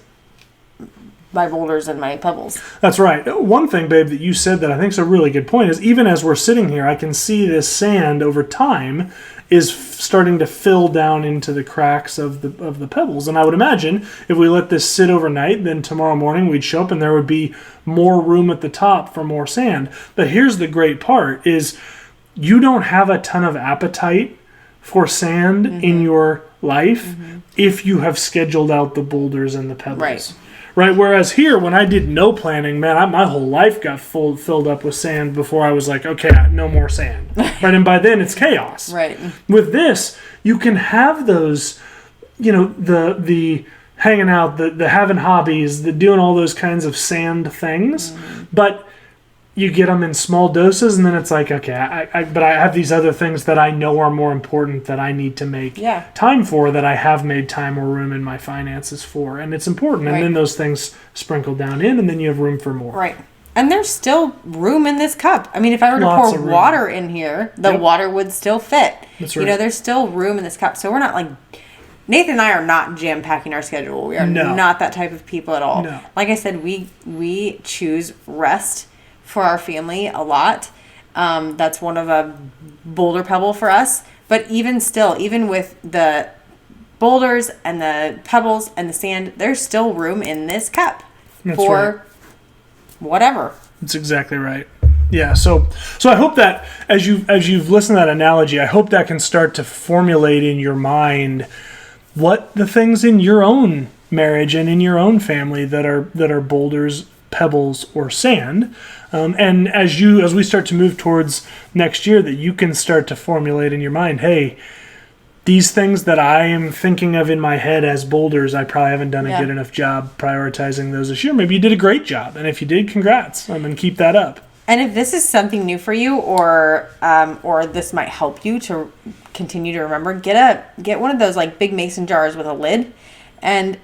Speaker 2: my boulders and my pebbles.
Speaker 1: That's right. One thing, babe, that you said that I think is a really good point is even as we're sitting here, I can see this sand over time is starting to fill down into the cracks of the pebbles. And I would imagine if we let this sit overnight, then tomorrow morning we'd show up and there would be more room at the top for more sand. But here's the great part is you don't have a ton of appetite for sand in your life if you have scheduled out the boulders and the pebbles. Right. Whereas here, when I did no planning, man, my whole life got filled up with sand before I was like, okay, no more sand. Right. And by then it's chaos.
Speaker 2: Right.
Speaker 1: With this, you can have those, the hanging out, the having hobbies, the doing all those kinds of sand things, but you get them in small doses, and then it's like, okay, but I have these other things that I know are more important that I need to make time for, that I have made time or room in my finances for, and it's important. And then those things sprinkle down in, and then you have room for more.
Speaker 2: Right. And there's still room in this cup. I mean, if I were to pour water in here, the water would still fit.
Speaker 1: That's right.
Speaker 2: There's still room in this cup. So we're not like... Nathan and I are not jam-packing our schedule. We are not that type of people at all.
Speaker 1: No.
Speaker 2: Like I said, we choose rest for our family a lot. That's one of a boulder pebble for us. But even still, even with the boulders and the pebbles and the sand, there's still room in this cup for whatever.
Speaker 1: That's exactly right. Yeah, so I hope that as you've listened to that analogy, I hope that can start to formulate in your mind what the things in your own marriage and in your own family that are boulders, pebbles, or sand. And as we start to move towards next year, that you can start to formulate in your mind, hey, these things that I am thinking of in my head as boulders, I probably haven't done a good enough job prioritizing those this year. Maybe you did a great job, and if you did, congrats, and keep that up.
Speaker 2: And if this is something new for you, or this might help you to continue to remember, get one of those like big mason jars with a lid, and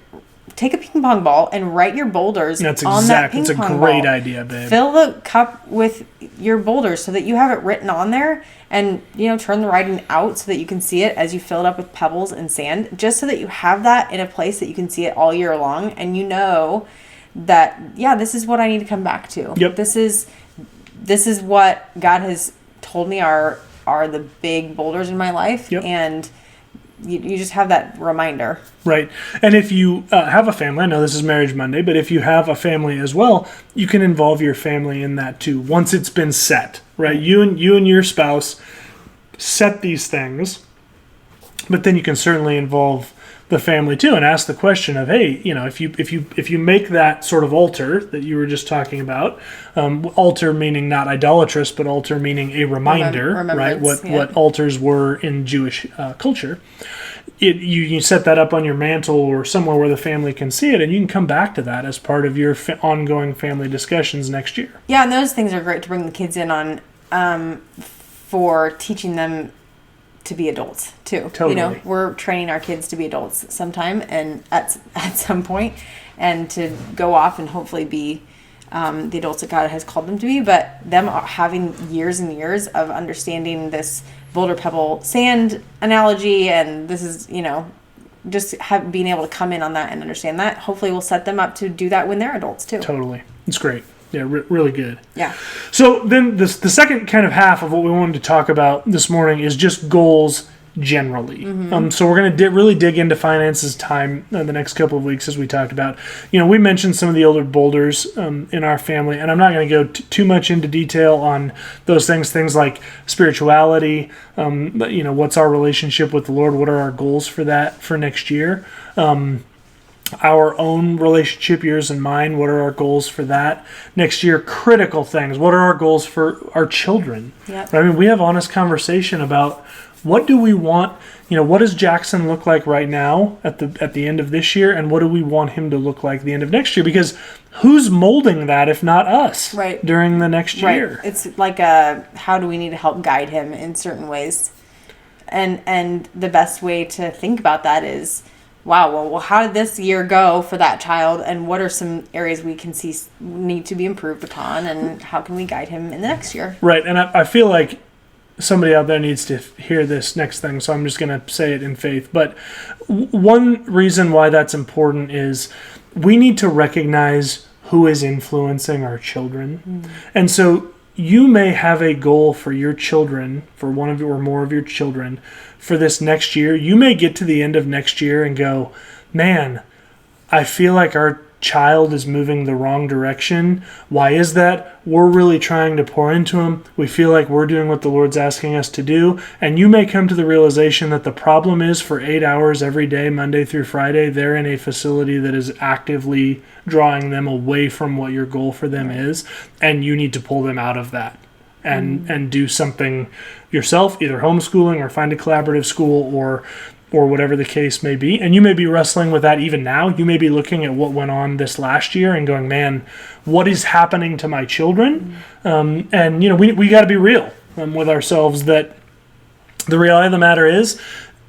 Speaker 2: take a ping pong ball and write your boulders on that ping pong ball.
Speaker 1: That's a great idea, babe.
Speaker 2: Fill the cup with your boulders so that you have it written on there, and turn the writing out so that you can see it as you fill it up with pebbles and sand, just so that you have that in a place that you can see it all year long, and that this is what I need to come back to.
Speaker 1: Yep.
Speaker 2: this is what God has told me are the big boulders in my life. Yep. And you just have that reminder.
Speaker 1: Right. And if you have a family, I know this is Marriage Monday, but if you have a family as well, you can involve your family in that too. Once it's been set, right? You and your spouse set these things, but then you can certainly involve the family too and ask the question of, hey, if you make that sort of altar that you were just talking about, altar meaning not idolatrous, but altar meaning a reminder, right? What altars were in Jewish culture. You set that up on your mantle or somewhere where the family can see it, and you can come back to that as part of your ongoing family discussions next year.
Speaker 2: Yeah, and those things are great to bring the kids in on for teaching them to be adults too.
Speaker 1: Totally.
Speaker 2: We're training our kids to be adults sometime and at some point, and to go off and hopefully be the adults that God has called them to be. But them having years and years of understanding this boulder, pebble, sand analogy, and this is just being able to come in on that and understand that, hopefully will set them up to do that when they're adults too.
Speaker 1: Totally. It's great. Yeah, really good.
Speaker 2: Yeah.
Speaker 1: So then the second kind of half of what we wanted to talk about this morning is just goals generally. Mm-hmm. So we're going to really dig into finances time the next couple of weeks, as we talked about. We mentioned some of the older boulders in our family, and I'm not going to go too much into detail on those things like spirituality, but what's our relationship with the Lord, what are our goals for that for next year. Our own relationship, yours and mine, what are our goals for that next year? Critical things. What are our goals for our children?
Speaker 2: Yep.
Speaker 1: Right? I mean, we have honest conversation about what do we want, what does Jackson look like right now at the end of this year, and what do we want him to look like the end of next year? Because who's molding that if not us during the next year?
Speaker 2: It's like how do we need to help guide him in certain ways? And the best way to think about that is, wow, well, how did this year go for that child, and what are some areas we can see need to be improved upon, and how can we guide him in the next year?
Speaker 1: Right, and I feel like somebody out there needs to hear this next thing, so I'm just going to say it in faith. But one reason why that's important is we need to recognize who is influencing our children. Mm. And so you may have a goal for your children, for one of your or more of your children, for this next year. You may get to the end of next year and go, man, I feel like our child is moving the wrong direction. Why is that? We're really trying to pour into them. We feel like we're doing what the Lord's asking us to do. And you may come to the realization that the problem is for 8 hours every day, Monday through Friday, they're in a facility that is actively drawing them away from what your goal for them is. And you need to pull them out of that and do something yourself, either homeschooling or find a collaborative school or whatever the case may be. And you may be wrestling with that even now. You may be looking at what went on this last year and going, man, what is happening to my children? And, we got to be real with ourselves that the reality of the matter is,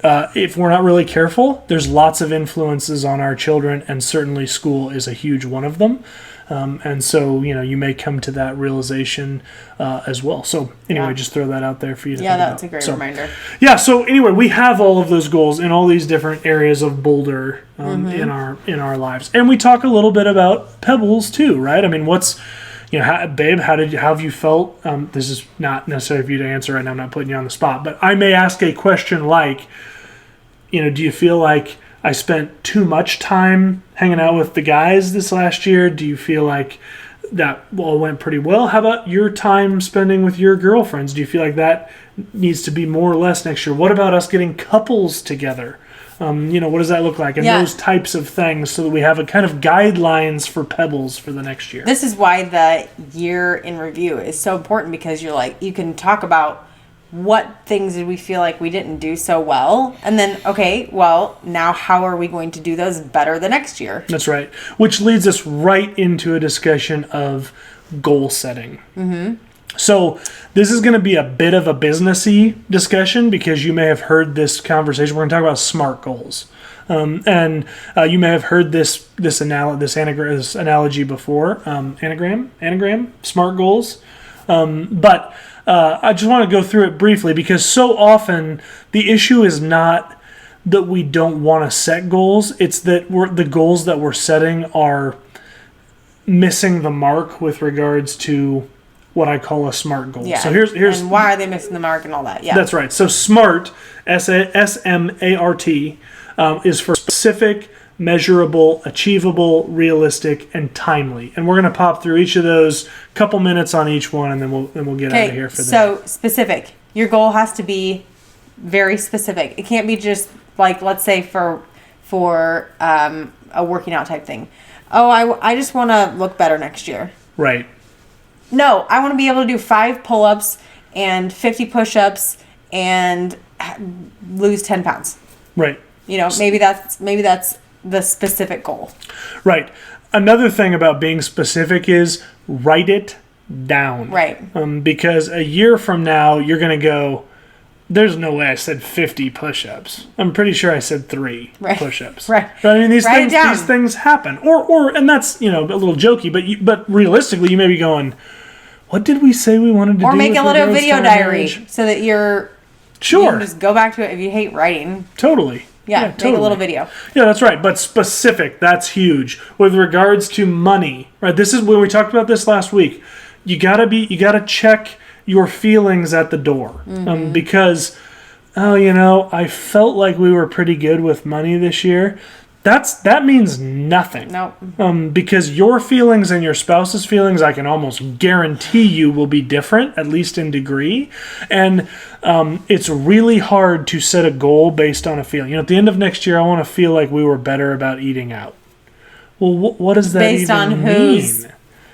Speaker 1: if we're not really careful, there's lots of influences on our children, and certainly school is a huge one of them. And so, you may come to that realization as well. So anyway, just throw that out there for you to think about.
Speaker 2: Yeah, that's a great reminder.
Speaker 1: Yeah, so anyway, we have all of those goals in all these different areas of boulder in our lives. And we talk a little bit about pebbles too, right? I mean, babe, how have you felt? This is not necessarily for you to answer right now. I'm not putting you on the spot. But I may ask a question like, do you feel like I spent too much time hanging out with the guys this last year? Do you feel like that all went pretty well? How about your time spending with your girlfriends? Do you feel like that needs to be more or less next year? What about us getting couples together? What does that look like? And those types of things, so that we have a kind of guidelines for pebbles for the next year.
Speaker 2: This is why the year in review is so important, because you can talk about what things did we feel like we didn't do so well, and then now how are we going to do those better the next year?
Speaker 1: That's right, which leads us right into a discussion of goal setting. So this is going to be a bit of a businessy discussion, because you may have heard this conversation. We're going to talk about SMART goals. And you may have heard this analogy before. Anagram, SMART goals. But I just want to go through it briefly, because so often the issue is not that we don't want to set goals. It's that the goals that we're setting are missing the mark with regards to what I call a SMART goal.
Speaker 2: Yeah.
Speaker 1: So here's
Speaker 2: and why are they missing the mark and all that. Yeah.
Speaker 1: That's right. So SMART, SMART, is for specific, measurable, achievable, realistic, and timely. And we're going to pop through each of those, couple minutes on each one, and then we'll get out of here for the day.
Speaker 2: So specific. Your goal has to be very specific. It can't be just like, let's say for a working out type thing. Oh, I just want to look better next year.
Speaker 1: Right.
Speaker 2: No, I want to be able to do 5 pull-ups and 50 push-ups and lose 10 pounds.
Speaker 1: Right.
Speaker 2: Maybe that's the specific goal.
Speaker 1: Right. Another thing about being specific is write it down.
Speaker 2: Right.
Speaker 1: Because a year from now, you're going to go, there's no way I said 50 push-ups. I'm pretty sure I said 3 push-ups.
Speaker 2: Right.
Speaker 1: But I mean, these things happen. Or and that's, a little jokey, but realistically, you may be going, what did we say we wanted to do?
Speaker 2: Or make a little video diary so that you can just go back to it if you hate writing.
Speaker 1: Totally.
Speaker 2: Yeah, make a little video.
Speaker 1: Yeah, that's right. But specific, that's huge. With regards to money, right? This is when we talked about this last week. You gotta check your feelings at the door. Because, I felt like we were pretty good with money this year. That means nothing.
Speaker 2: Nope.
Speaker 1: Because your feelings and your spouse's feelings, I can almost guarantee you, will be different, at least in degree. And it's really hard to set a goal based on a feeling. At the end of next year, I want to feel like we were better about eating out. Well, what does that
Speaker 2: based
Speaker 1: even
Speaker 2: on
Speaker 1: mean?
Speaker 2: Whose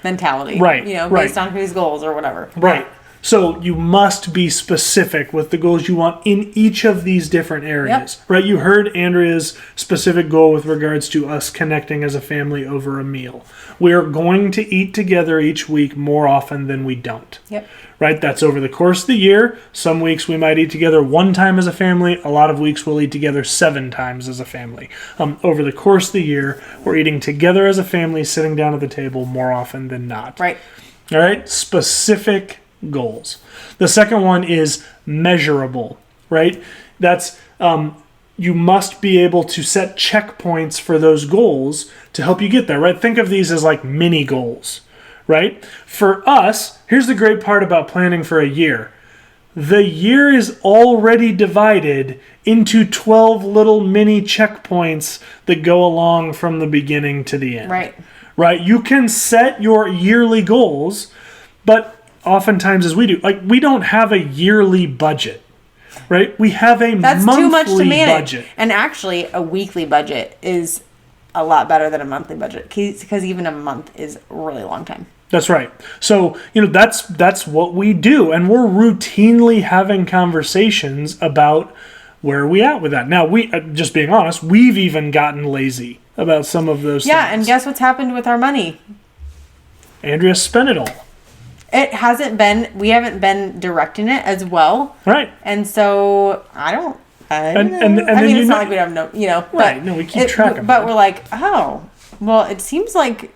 Speaker 2: mentality?
Speaker 1: Right.
Speaker 2: Based on whose goals or whatever.
Speaker 1: Right. So you must be specific with the goals you want in each of these different areas, right? You heard Andrea's specific goal with regards to us connecting as a family over a meal. We are going to eat together each week more often than we don't.
Speaker 2: Yep.
Speaker 1: Right? That's over the course of the year. Some weeks we might eat together 1 time as a family. A lot of weeks we'll eat together 7 times as a family. Over the course of the year, we're eating together as a family, sitting down at the table more often than not.
Speaker 2: Right.
Speaker 1: All right? Specific goals. The second one is measurable, right? That's you must be able to set checkpoints for those goals to help you get there, right? Think of these as like mini goals, right? For us, here's the great part about planning for a year. The year is already divided into 12 little mini checkpoints that go along from the beginning to the end.
Speaker 2: Right.
Speaker 1: Right? You can set your yearly goals, but oftentimes, as we do, like, we don't have a yearly budget, right? We have a monthly
Speaker 2: too much to manage.
Speaker 1: Budget.
Speaker 2: And actually, a weekly budget is a lot better than a monthly budget because even a month is a really long time.
Speaker 1: That's right. So, that's what we do. And we're routinely having conversations about where are we at with that. Now, just being honest, we've even gotten lazy about some of those things.
Speaker 2: Yeah, and guess what's happened with our money?
Speaker 1: Andrea spent it all.
Speaker 2: It hasn't been, we haven't been directing it as well.
Speaker 1: Right.
Speaker 2: And so, I don't know.
Speaker 1: And
Speaker 2: I mean, it's not like we don't know,
Speaker 1: Right,
Speaker 2: but
Speaker 1: no, we keep track of it.
Speaker 2: But we're like, oh, well, it seems like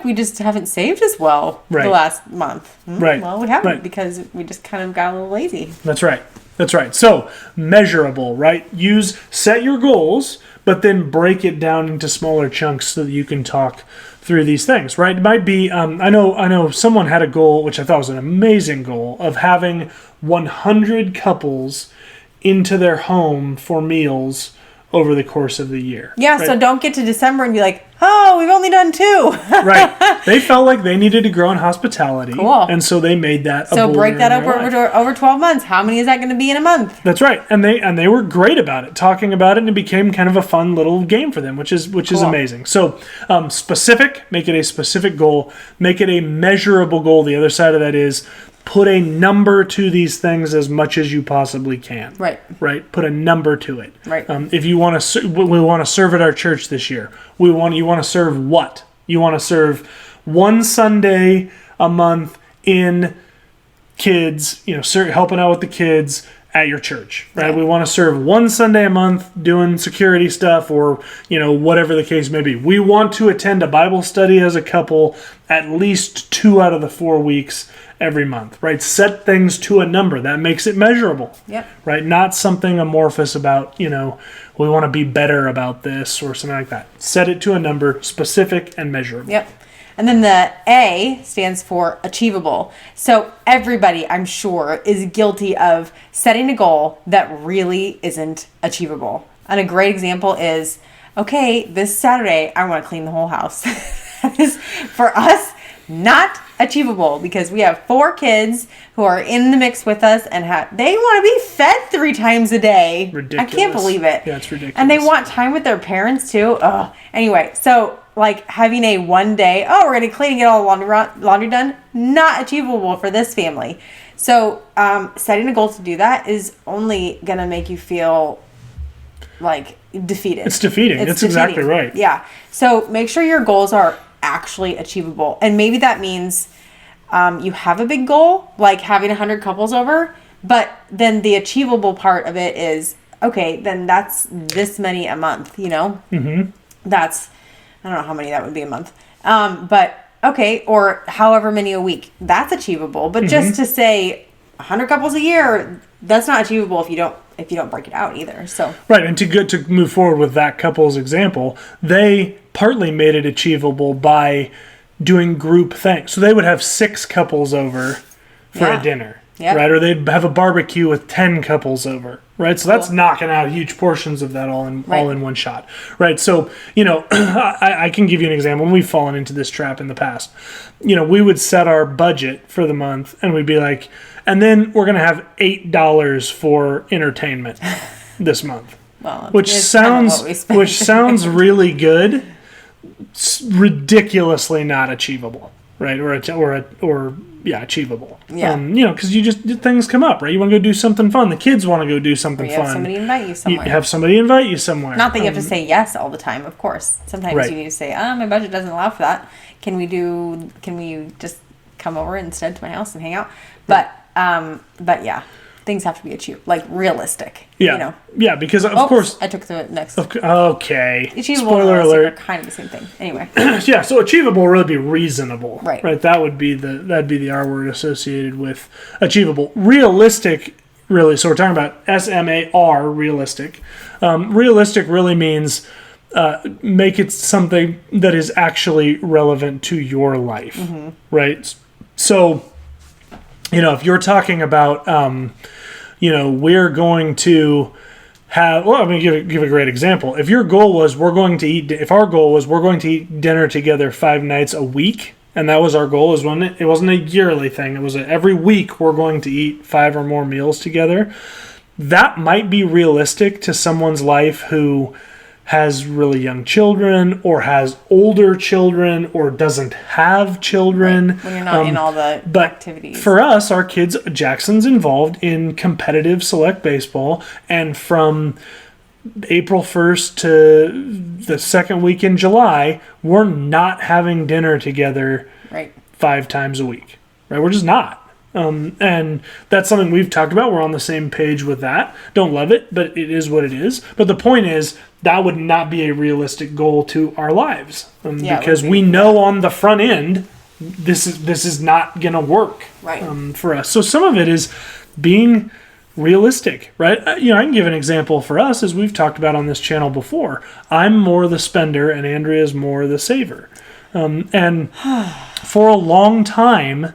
Speaker 2: we just haven't saved as well the last month.
Speaker 1: Right.
Speaker 2: Well, we haven't because we just kind of got a little lazy.
Speaker 1: That's right. So, measurable, right? Set your goals, but then break it down into smaller chunks so that you can talk through these things, right? It might be, I know someone had a goal, which I thought was an amazing goal, of having 100 couples into their home for meals over the course of the year.
Speaker 2: Yeah, right? So don't get to December and be like, oh, we've only done 2.
Speaker 1: Right. They felt like they needed to grow in hospitality.
Speaker 2: Cool.
Speaker 1: And so they made that a
Speaker 2: So break that up
Speaker 1: over
Speaker 2: 12 months. How many is that going to be in a month?
Speaker 1: That's right. And they were great about it, talking about it, and it became kind of a fun little game for them, which is amazing. So specific, make it a specific goal, make it a measurable goal. The other side of that is put a number to these things as much as you possibly can. Right. Put a number to it.
Speaker 2: Right.
Speaker 1: If you want to, we want to serve at our church this year. You want to serve what? You want to serve one Sunday a month in kids, helping out with the kids at your church, right? We want to serve one Sunday a month doing security stuff or, whatever the case may be. We want to attend a Bible study as a couple at least 2 out of the 4 weeks every month, right? Set things to a number. That makes it measurable, right? Not something amorphous about, we want to be better about this or something like that. Set it to a number, specific and measurable.
Speaker 2: Yep. And then the A stands for achievable. So everybody, I'm sure, is guilty of setting a goal that really isn't achievable. And a great example is, okay, this Saturday, I want to clean the whole house. That is, for us, not achievable because we have 4 kids who are in the mix with us and they want to be fed 3 times a day.
Speaker 1: Ridiculous.
Speaker 2: I can't believe it.
Speaker 1: Yeah, it's ridiculous.
Speaker 2: And they want time with their parents too. Ugh. Anyway, so like having a one day, we're going to clean and get all the laundry done, not achievable for this family. So setting a goal to do that is only going to make you feel like defeated.
Speaker 1: It's defeating. It's exactly right.
Speaker 2: Yeah. So make sure your goals are actually achievable. And maybe that means you have a big goal, like having 100 couples over, but then the achievable part of it is, okay, then that's this many a month, you know?
Speaker 1: Mm-hmm.
Speaker 2: That's, I don't know how many that would be a month. But okay, or however many a week, that's achievable. But just to say 100 couples a year, that's not achievable if you don't break it out either. So
Speaker 1: right, and to move forward with that couple's example, they partly made it achievable by doing group things. So they would have 6 couples over for a dinner, right? Or they'd have a barbecue with 10 couples over, right? So that's knocking out huge portions of that all in one shot, right? So, I can give you an example. When we've fallen into this trap in the past, we would set our budget for the month and we'd be like, and then we're going to have $8 for entertainment this month, which sounds really good. Ridiculously not achievable, right? Or achievable.
Speaker 2: Yeah.
Speaker 1: Because things come up, right? You want to go do something fun. The kids want to go do something fun.
Speaker 2: Somebody invite you somewhere.
Speaker 1: You have somebody invite you somewhere.
Speaker 2: Not that you have to say yes all the time, of course. Sometimes you need to say, my budget doesn't allow for that. Can we just come over instead to my house and hang out? But yeah. Things have to be achieved, like realistic.
Speaker 1: Yeah, yeah, because of course
Speaker 2: I took the next.
Speaker 1: Okay.
Speaker 2: Achievable.
Speaker 1: Spoiler alert.
Speaker 2: Are kind of the same thing. Anyway.
Speaker 1: Yeah, so achievable will really be reasonable.
Speaker 2: Right.
Speaker 1: That'd be the R word associated with achievable. Realistic, really. So we're talking about SMAR, realistic. Realistic really means make it something that is actually relevant to your life, right? So, if you're talking about, we're going to have, well, I'm going to give a great example. If our goal was we're going to eat dinner together 5 nights a week, and that was our goal, it wasn't a yearly thing. It was every week we're going to eat 5 or more meals together. That might be realistic to someone's life who has really young children or has older children or doesn't have children.
Speaker 2: Right. When you're not in all the activities.
Speaker 1: For us, our kids, Jackson's involved in competitive select baseball, and from April 1st to the second week in July, we're not having dinner together 5 times a week. Right? We're just not. And that's something we've talked about. We're on the same page with that. Don't love it, but it is what it is. But the point is, that would not be a realistic goal to our lives. Because we know on the front end, this is not going to work for us. So some of it is being realistic, right? I can give an example for us, as we've talked about on this channel before. I'm more the spender, and Andrea's more the saver. And for a long time,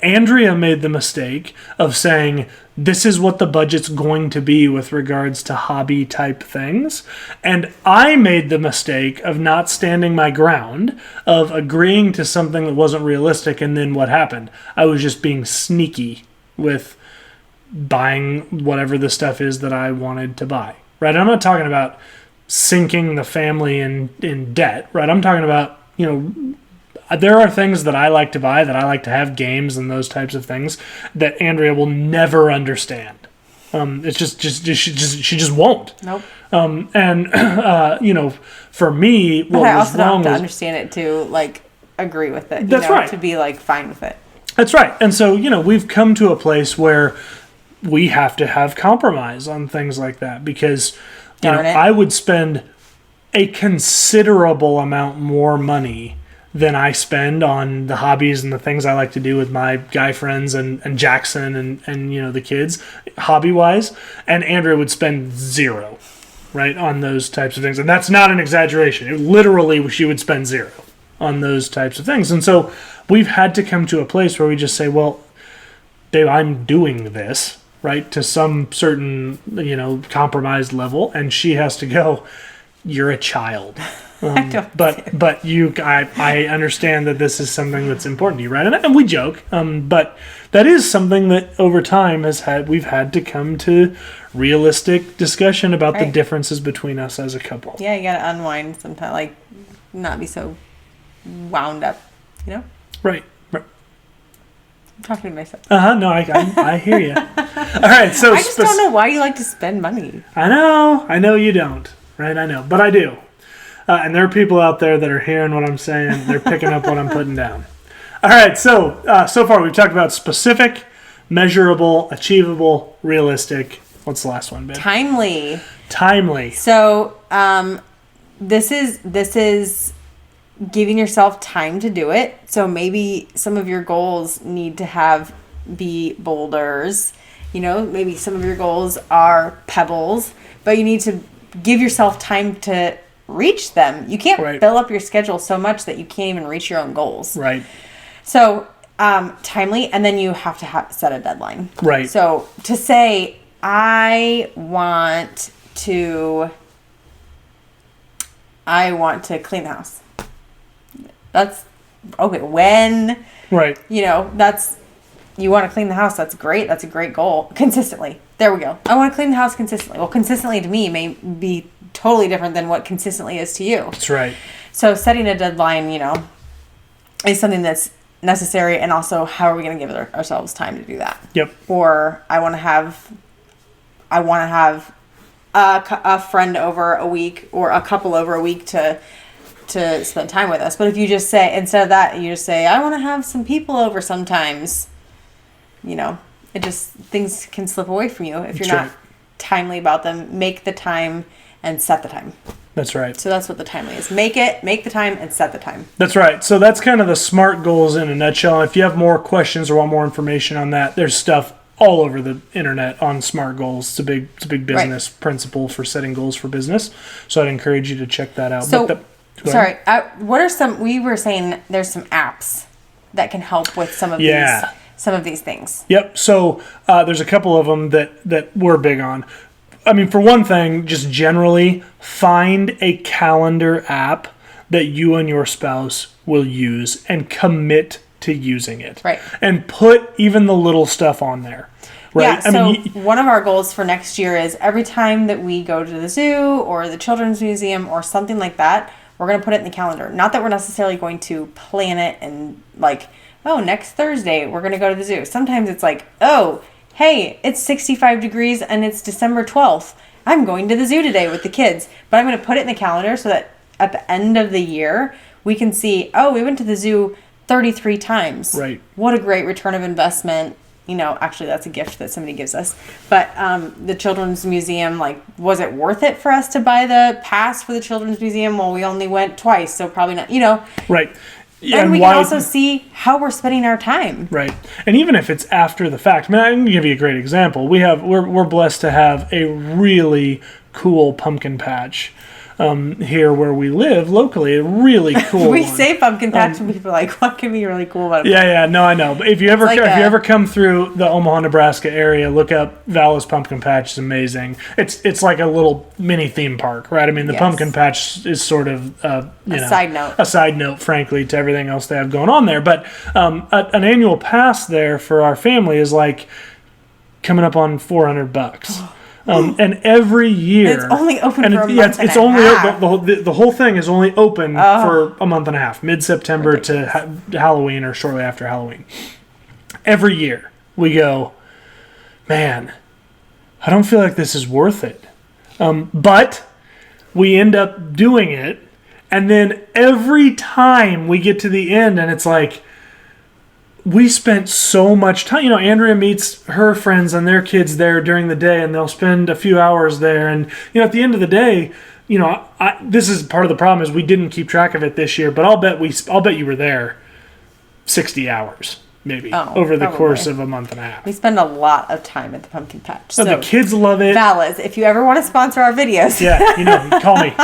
Speaker 1: Andrea made the mistake of saying, this is what the budget's going to be with regards to hobby type things. And I made the mistake of not standing my ground, of agreeing to something that wasn't realistic. And then what happened? I was just being sneaky with buying whatever the stuff is that I wanted to buy, right? I'm not talking about sinking the family in debt, right? I'm talking about, there are things that I like to buy, that I like to have, games and those types of things, that Andrea will never understand. It's she just won't.
Speaker 2: Nope.
Speaker 1: For me, what
Speaker 2: but I
Speaker 1: was
Speaker 2: also
Speaker 1: wrong
Speaker 2: don't have to
Speaker 1: was,
Speaker 2: understand it to agree with it.
Speaker 1: That's right.
Speaker 2: To be fine with it.
Speaker 1: That's right. And so we've come to a place where we have to have compromise on things like that, because I would spend a considerable amount more money than I spend on the hobbies and the things I like to do with my guy friends and Jackson and the kids, hobby-wise. And Andrea would spend 0, right, on those types of things. And that's not an exaggeration. Literally, she would spend 0, on those types of things. And so we've had to come to a place where we just say, well, babe, I'm doing this, right, to some certain, compromised level, and she has to go, you're a child. But I understand that this is something that's important to you, right? And we joke, but that is something that over time we've had to come to realistic discussion about the differences between us as a couple.
Speaker 2: Yeah, you gotta unwind sometimes, like not be so wound up,
Speaker 1: Right.
Speaker 2: I'm talking to myself.
Speaker 1: No, I hear you. All right, so
Speaker 2: I just don't know why you like to spend money.
Speaker 1: I know you don't, right? I know, but I do. And there are people out there that are hearing what I'm saying. They're picking up what I'm putting down. All right, so far we've talked about specific, measurable, achievable, realistic. What's the last one, babe?
Speaker 2: Timely. So this is giving yourself time to do it. So maybe some of your goals need to be boulders. Maybe some of your goals are pebbles, but you need to give yourself time to reach them. You can't fill up your schedule so much that you can't even reach your own goals.
Speaker 1: Right.
Speaker 2: So timely, and then you have to set a deadline.
Speaker 1: Right.
Speaker 2: So to say, I want to clean the house. That's okay. When you want to clean the house, that's great. That's a great goal. Consistently. There we go. I want to clean the house consistently. Well, consistently to me may be totally different than what consistently is to you.
Speaker 1: That's right.
Speaker 2: So setting a deadline, is something that's necessary, and also how are we going to give ourselves time to do that?
Speaker 1: Yep.
Speaker 2: Or I want to have a friend over a week or a couple over a week to spend time with us. But if you just say, instead of that, you just say, I want to have some people over sometimes, things can slip away from you if you're not timely about them. Make the time and set the time.
Speaker 1: That's right.
Speaker 2: So that's what the timely is. Make the time and set the time.
Speaker 1: That's right. So that's kind of the SMART goals in a nutshell. If you have more questions or want more information on that, there's stuff all over the internet on SMART goals. It's a big business principle for setting goals for business. So I'd encourage you to check that out.
Speaker 2: So, what are we were saying there's some apps that can help with some of these things. Yep.
Speaker 1: So there's a couple of them that we're big on. I mean, for one thing, just generally find a calendar app that you and your spouse will use and commit to using it.
Speaker 2: Right.
Speaker 1: And put even the little stuff on there. Right.
Speaker 2: Yeah, one of our goals for next year is every time that we go to the zoo or the children's museum or something like that, we're going to put it in the calendar. Not that we're necessarily going to plan it and next Thursday we're going to go to the zoo. Sometimes it's like, hey, it's 65 degrees and it's December 12th. I'm going to the zoo today with the kids. But I'm going to put it in the calendar so that at the end of the year, we can see, we went to the zoo 33 times.
Speaker 1: Right.
Speaker 2: What a great return of investment. Actually, that's a gift that somebody gives us. But the Children's Museum, was it worth it for us to buy the pass for the Children's Museum? Well, we only went twice, so probably not,
Speaker 1: Right.
Speaker 2: Yeah, and we can also see how we're spending our time.
Speaker 1: Right. And even if it's after the fact, I can give you a great example. We're blessed to have a really cool pumpkin patch here where we live locally. A really cool
Speaker 2: we say pumpkin patch and people are like, what can be really cool about it?
Speaker 1: Yeah, no, I know. But if you ever come through the Omaha, Nebraska area, look up Vala's Pumpkin Patch. It's amazing. It's like a little mini theme park, right? I mean, the pumpkin patch is sort of a side note, frankly, to everything else they have going on there. But an annual pass there for our family is coming up on $400. And every year,
Speaker 2: it's only open for a month and a half.
Speaker 1: The whole thing is only open for a month and a half, mid-September to Halloween or shortly after Halloween. Every year we go, man, I don't feel like this is worth it. But we end up doing it, and then every time we get to the end, and it's like, we spent so much time. Andrea meets her friends and their kids there during the day, and they'll spend a few hours there. And, at the end of the day, this is part of the problem is we didn't keep track of it this year, but I'll bet you were there 60 hours, maybe, over the course of a month and a half.
Speaker 2: We spend a lot of time at the pumpkin patch.
Speaker 1: So the kids love it.
Speaker 2: Vala's, if you ever want to sponsor our videos.
Speaker 1: Yeah, call me.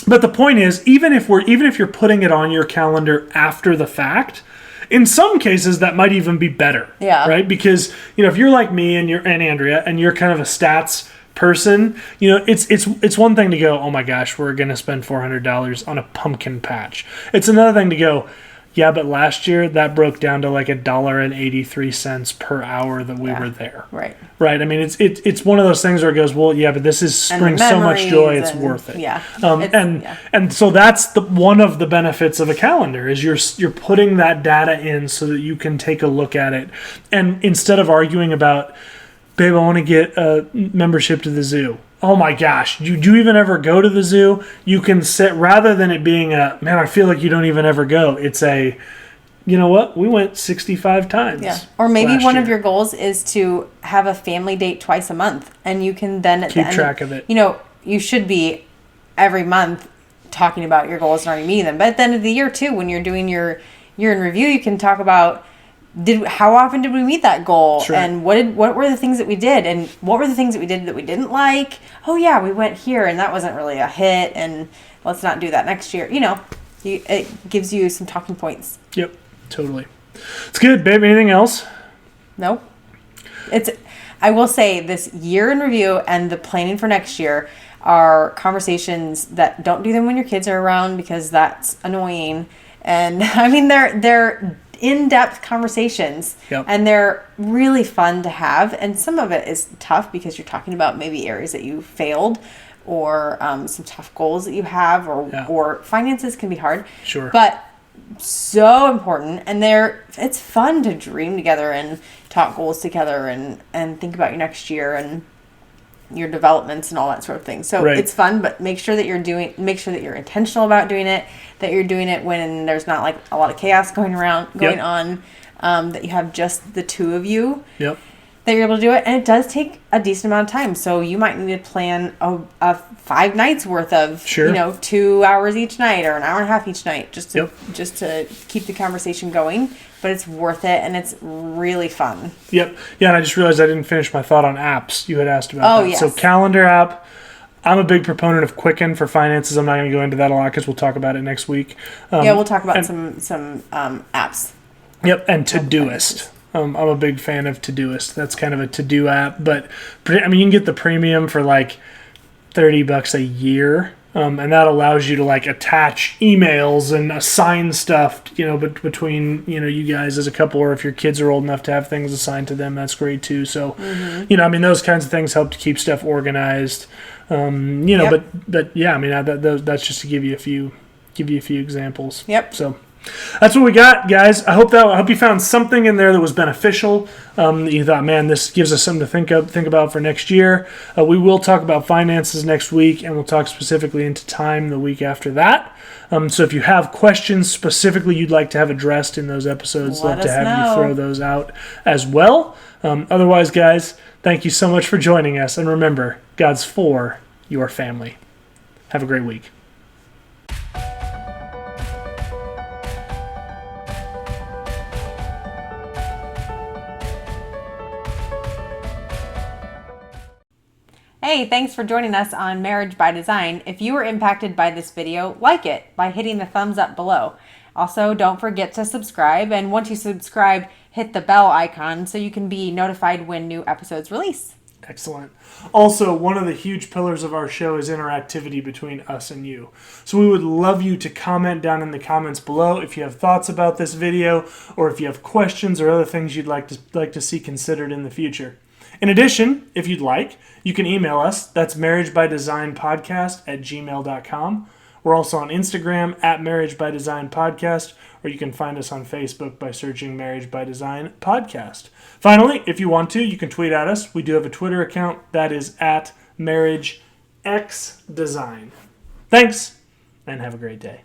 Speaker 1: But the point is, even if you're putting it on your calendar after the fact, in some cases that might even be better.
Speaker 2: Yeah.
Speaker 1: Right? Because, if you're like me and Andrea and you're kind of a stats person, it's one thing to go, oh my gosh, we're going to spend $400 on a pumpkin patch. It's another thing to go, yeah, but last year that broke down to like $1.83 per hour that we were there.
Speaker 2: Right.
Speaker 1: Right. I mean, it's one of those things where it goes, well, yeah, but this is springs so much joy, it's worth it.
Speaker 2: Yeah.
Speaker 1: And so that's one of the benefits of a calendar is you're putting that data in so that you can take a look at it, and instead of arguing about, babe, I want to get a membership to the zoo. Oh my gosh, do you even ever go to the zoo? You can sit, rather than it being man, I feel like you don't even ever go. It's you know what? We went 65 times.
Speaker 2: Yeah. Or maybe one of your goals is to have a family date twice a month, and you can then at
Speaker 1: keep
Speaker 2: the end,
Speaker 1: track of it.
Speaker 2: You should be every month talking about your goals and already meeting them. But at the end of the year too, when you're doing your year in review, you can talk about, how often did we meet that goal? Sure. And what were the things that we did? And what were the things that we did that we didn't like? Oh yeah, we went here and that wasn't really a hit, and let's not do that next year. It gives you some talking points.
Speaker 1: Yep, totally. It's good, babe. Anything else?
Speaker 2: No. I will say this year in review and the planning for next year are conversations that don't do them when your kids are around, because that's annoying. And I mean, they're in-depth conversations.
Speaker 1: Yep.
Speaker 2: And they're really fun to have, and some of it is tough because you're talking about maybe areas that you failed, or some tough goals that you have, or finances can be hard.
Speaker 1: Sure.
Speaker 2: But so important, and it's fun to dream together and talk goals together and think about your next year and your developments and all that sort of thing. So It's fun, but make sure that you're intentional about doing it, that you're doing it when there's not like a lot of chaos going on, that you have just the two of you.
Speaker 1: Yep.
Speaker 2: That you're able to do it. And it does take a decent amount of time. So you might need to plan a 5 nights worth of, 2 hours each night or an hour and a half each night, just to keep the conversation going. But it's worth it, and it's really fun.
Speaker 1: Yep. Yeah, and I just realized I didn't finish my thought on apps. You had asked about that.
Speaker 2: Yes.
Speaker 1: So calendar app. I'm a big proponent of Quicken for finances. I'm not going to go into that a lot because we'll talk about it next week.
Speaker 2: We'll talk about some apps.
Speaker 1: Yep, and Todoist. I'm a big fan of Todoist. That's kind of a to-do app, but I mean, you can get the premium for like $30 a year. And that allows you to like attach emails and assign stuff, between, you guys as a couple, or if your kids are old enough to have things assigned to them, that's great too. So, those kinds of things help to keep stuff organized. But yeah, I mean, that's just to give you a few examples.
Speaker 2: Yep.
Speaker 1: So that's what we got, guys. I hope you found something in there that was beneficial. That you thought, man, this gives us something to think about for next year. We will talk about finances next week, and we'll talk specifically into time the week after that. So if you have questions specifically you'd like to have addressed in those episodes, love to have you throw those out as well. Otherwise, guys, thank you so much for joining us, and remember, God's for your family. Have a great week.
Speaker 2: Hey, thanks for joining us on Marriage by Design. If you were impacted by this video, like it by hitting the thumbs up below. Also, don't forget to subscribe, and once you subscribe, hit the bell icon so you can be notified when new episodes release.
Speaker 1: Excellent. Also, one of the huge pillars of our show is interactivity between us and you. So we would love you to comment down in the comments below if you have thoughts about this video, or if you have questions or other things you'd like to see considered in the future. In addition, if you'd like, you can email us. That's marriagebydesignpodcast@gmail.com. We're also on Instagram @marriagebydesignpodcast, or you can find us on Facebook by searching Marriage by Design Podcast. Finally, if you want to, you can tweet at us. We do have a Twitter account that is @MarriageXDesign. Thanks, and have a great day.